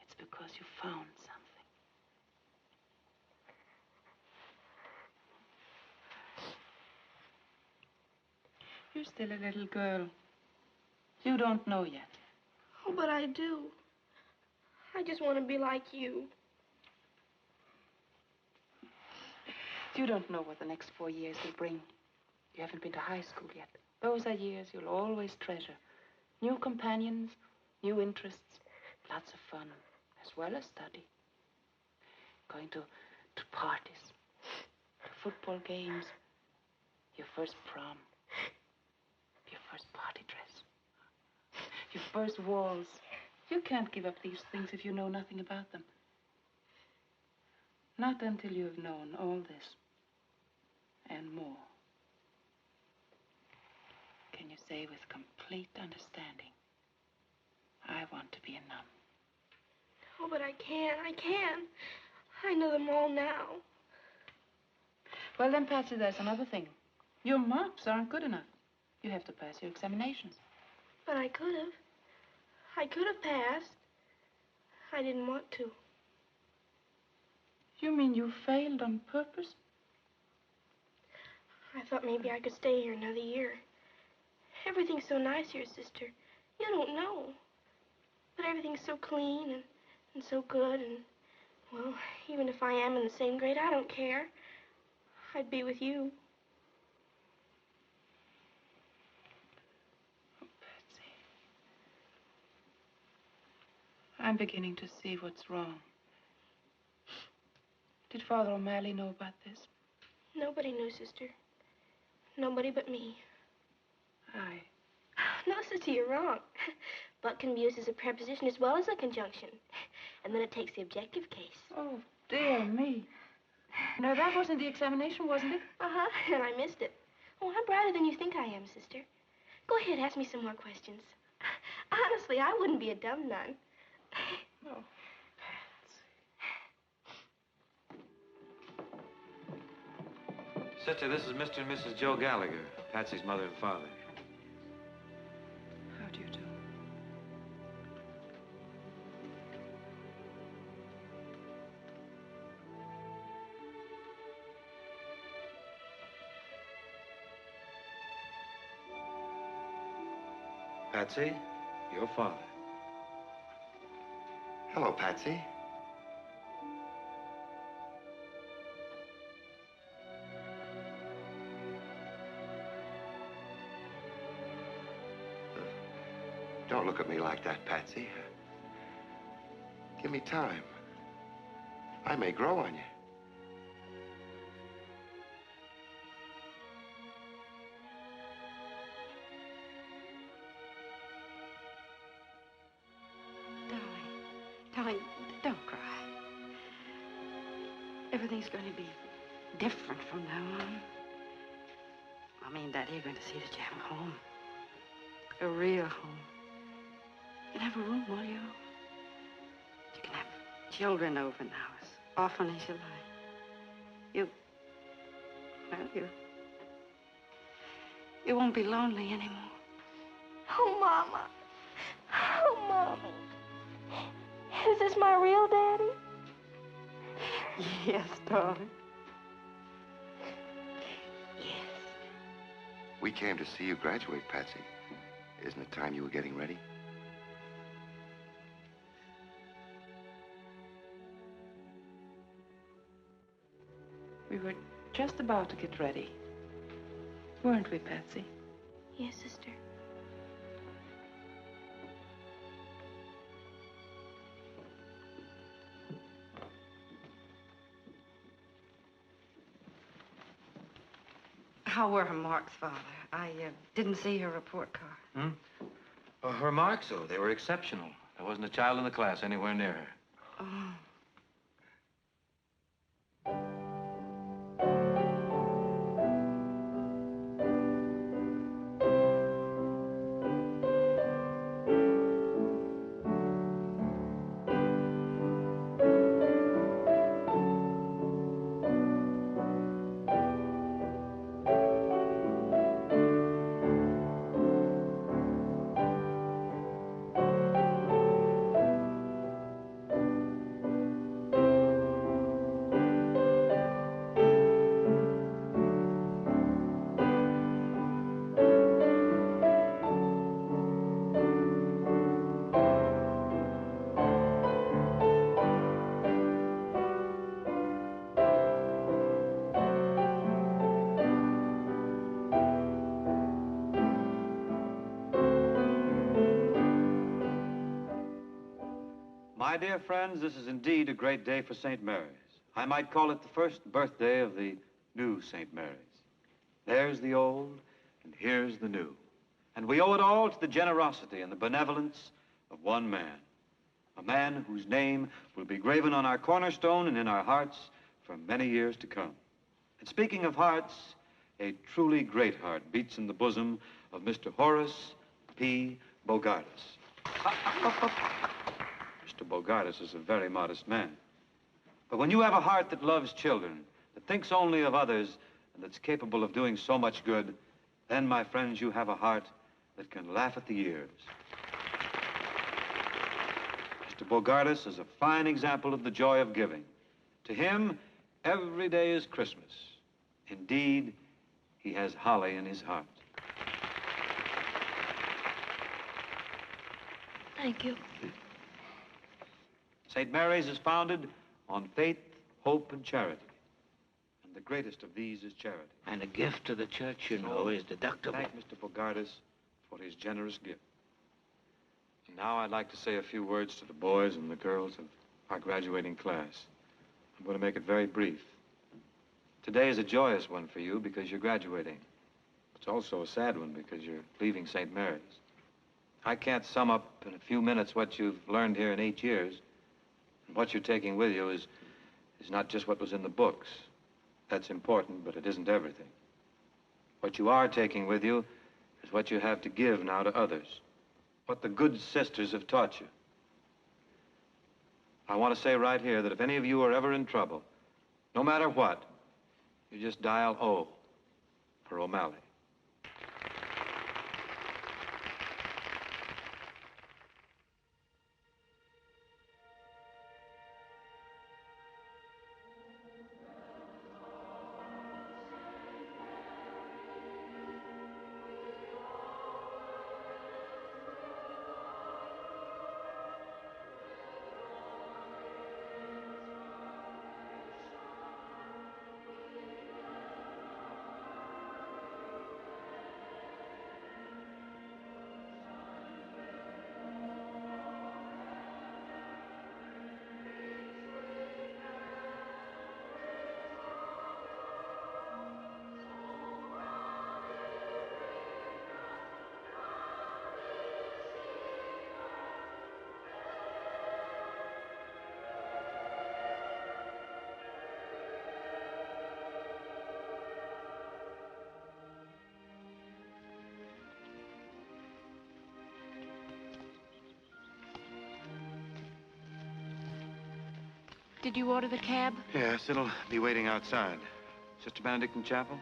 It's because you found something. You're still a little girl. You don't know yet. Oh, but I do. I just want to be like you. You don't know what the next 4 years will bring. You haven't been to high school yet. Those are years you'll always treasure. New companions, new interests, lots of fun, as well as study. Going to parties, to football games, your first prom, your first party dress, your first waltz. You can't give up these things if you know nothing about them. Not until you've known all this and more. Can you say with complete understanding, I want to be a nun? Oh, but I can't. I can't. I know them all now. Well, then, Patsy, there's another thing. Your marks aren't good enough. You have to pass your examinations. But I could have. I could have passed. I didn't want to. You mean you failed on purpose? I thought maybe I could stay here another year. Everything's so nice here, sister. You don't know. But everything's so clean and so good, and, well, even if I am in the same grade, I don't care. I'd be with you. Oh, Patsy. I'm beginning to see what's wrong. Did Father O'Malley know about this? Nobody knew, sister. Nobody but me. Aye. No, sister, you're wrong. But can be used as a preposition as well as a conjunction. And then it takes the objective case. Oh, dear me. Now, that wasn't the examination, wasn't it? Uh-huh, and I missed it. Oh, I'm brighter than you think I am, sister. Go ahead, ask me some more questions. Honestly, I wouldn't be a dumb nun. Oh, Sister, this is Mr. and Mrs. Joe Gallagher, Patsy's mother and father. How do you do? Patsy, your father. Hello, Patsy. Don't look at me like that, Patsy. Give me time. I may grow on you. Darling, don't cry. Everything's going to be different from now on. Mommy and Daddy are going to see that you have a home. A real home. You can have a room all your own. You can have children over now as often as you like. You won't be lonely anymore. Oh, Mama. Oh, Mommy. Is this my real daddy? Yes, darling. We came to see you graduate, Patsy. Isn't it time you were getting ready? We were just about to get ready. Weren't we, Patsy? Yes, sister. How were her marks, Father? I didn't see her report card. Her marks, oh, they were exceptional. There wasn't a child in the class anywhere near her. Oh. My dear friends, this is indeed a great day for St. Mary's. I might call it the first birthday of the new St. Mary's. There's the old, and here's the new. And we owe it all to the generosity and the benevolence of one man. A man whose name will be graven on our cornerstone and in our hearts for many years to come. And speaking of hearts, a truly great heart beats in the bosom of Mr. Horace P. Bogardus. Mr. Bogardus is a very modest man. But when you have a heart that loves children, that thinks only of others, and that's capable of doing so much good, then, my friends, you have a heart that can laugh at the years. Mr. Bogardus is a fine example of the joy of giving. To him, every day is Christmas. Indeed, he has holly in his heart. Thank you. St. Mary's is founded on faith, hope, and charity. And the greatest of these is charity. And a gift to the church, you know, is deductible. Thank Mr. Bogardus for his generous gift. And now I'd like to say a few words to the boys and the girls of our graduating class. I'm going to make it very brief. Today is a joyous one for you because you're graduating. It's also a sad one because you're leaving St. Mary's. I can't sum up in a few minutes what you've learned here in 8 years. And what you're taking with you is not just what was in the books. That's important, but it isn't everything. What you are taking with you is what you have to give now to others. What the good sisters have taught you. I want to say right here that if any of you are ever in trouble, no matter what, you just dial O for O'Malley. Did you order the cab? Yes, it'll be waiting outside. Sister Benedict in chapel?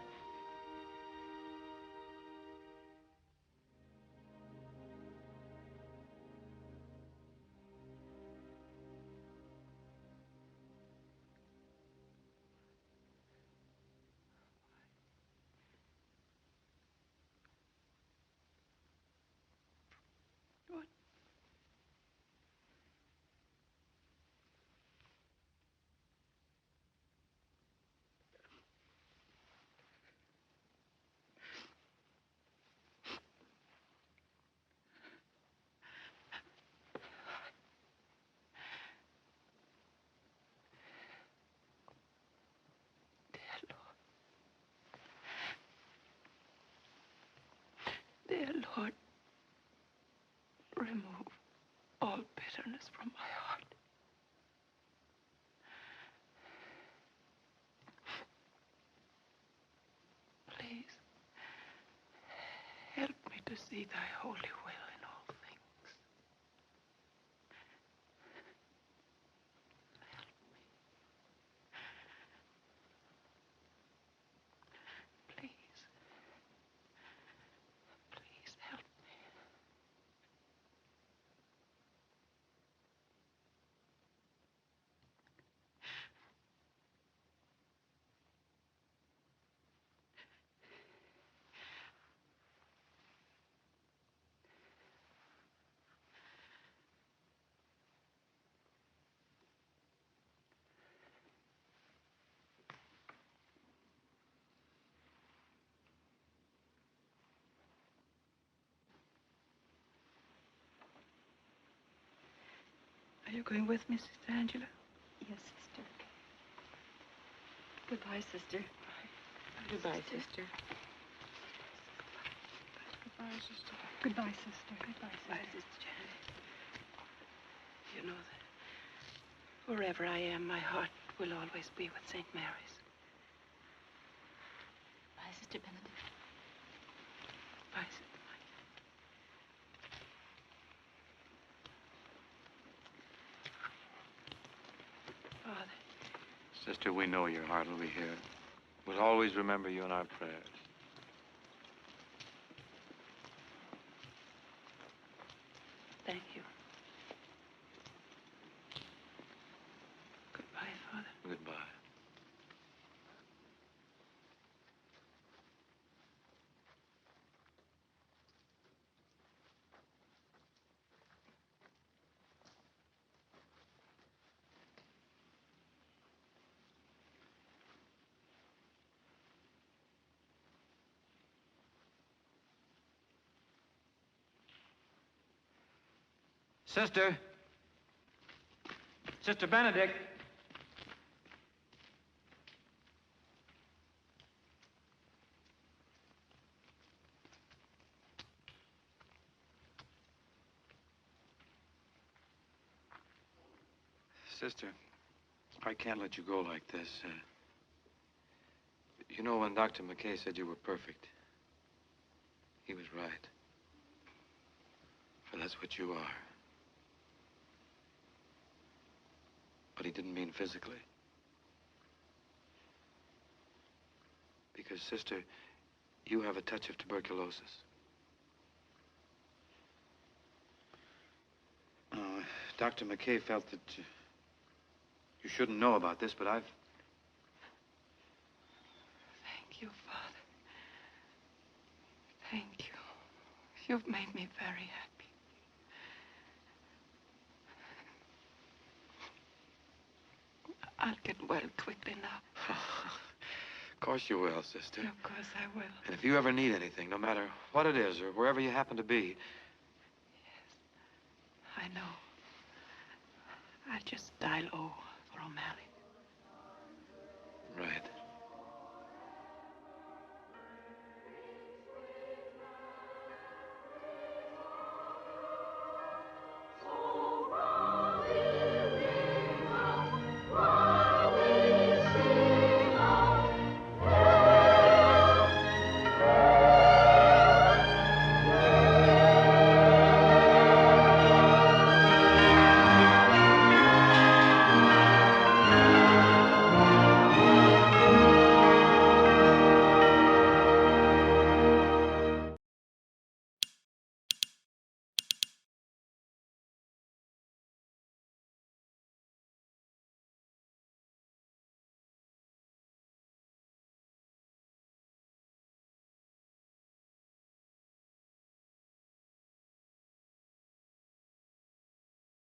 Dear Lord, remove all bitterness from my heart. Please, help me to see thy holy will in all things. Help me. Please. Please help me. Are you going with me, Sister Angela? Yes, sister. Goodbye, sister. Goodbye, sister. Goodbye, sister. Goodbye, sister. Goodbye, sister. Bye, Sister Janet. You know that wherever I am, my heart will always be with St. Mary's. Bye, Sister Benedict. Bye, Sister. Father. Sister, we know your heart will be here. We'll always remember you in our prayers. Thank you. Goodbye, Father. Goodbye. Sister. Sister Benedict. Sister, I can't let you go like this. You know, when Dr. McCarey said you were perfect, he was right. For that's what you are. But he didn't mean physically. Because, sister, you have a touch of tuberculosis. Dr. McCarey felt that you shouldn't know about this, but I've... Thank you, Father. Thank you. You've made me very happy. I'll get well quickly now. Of course you will, sister. Of course I will. And if you ever need anything, no matter what it is or wherever you happen to be... I know. I'll just dial O for O'Malley. Right.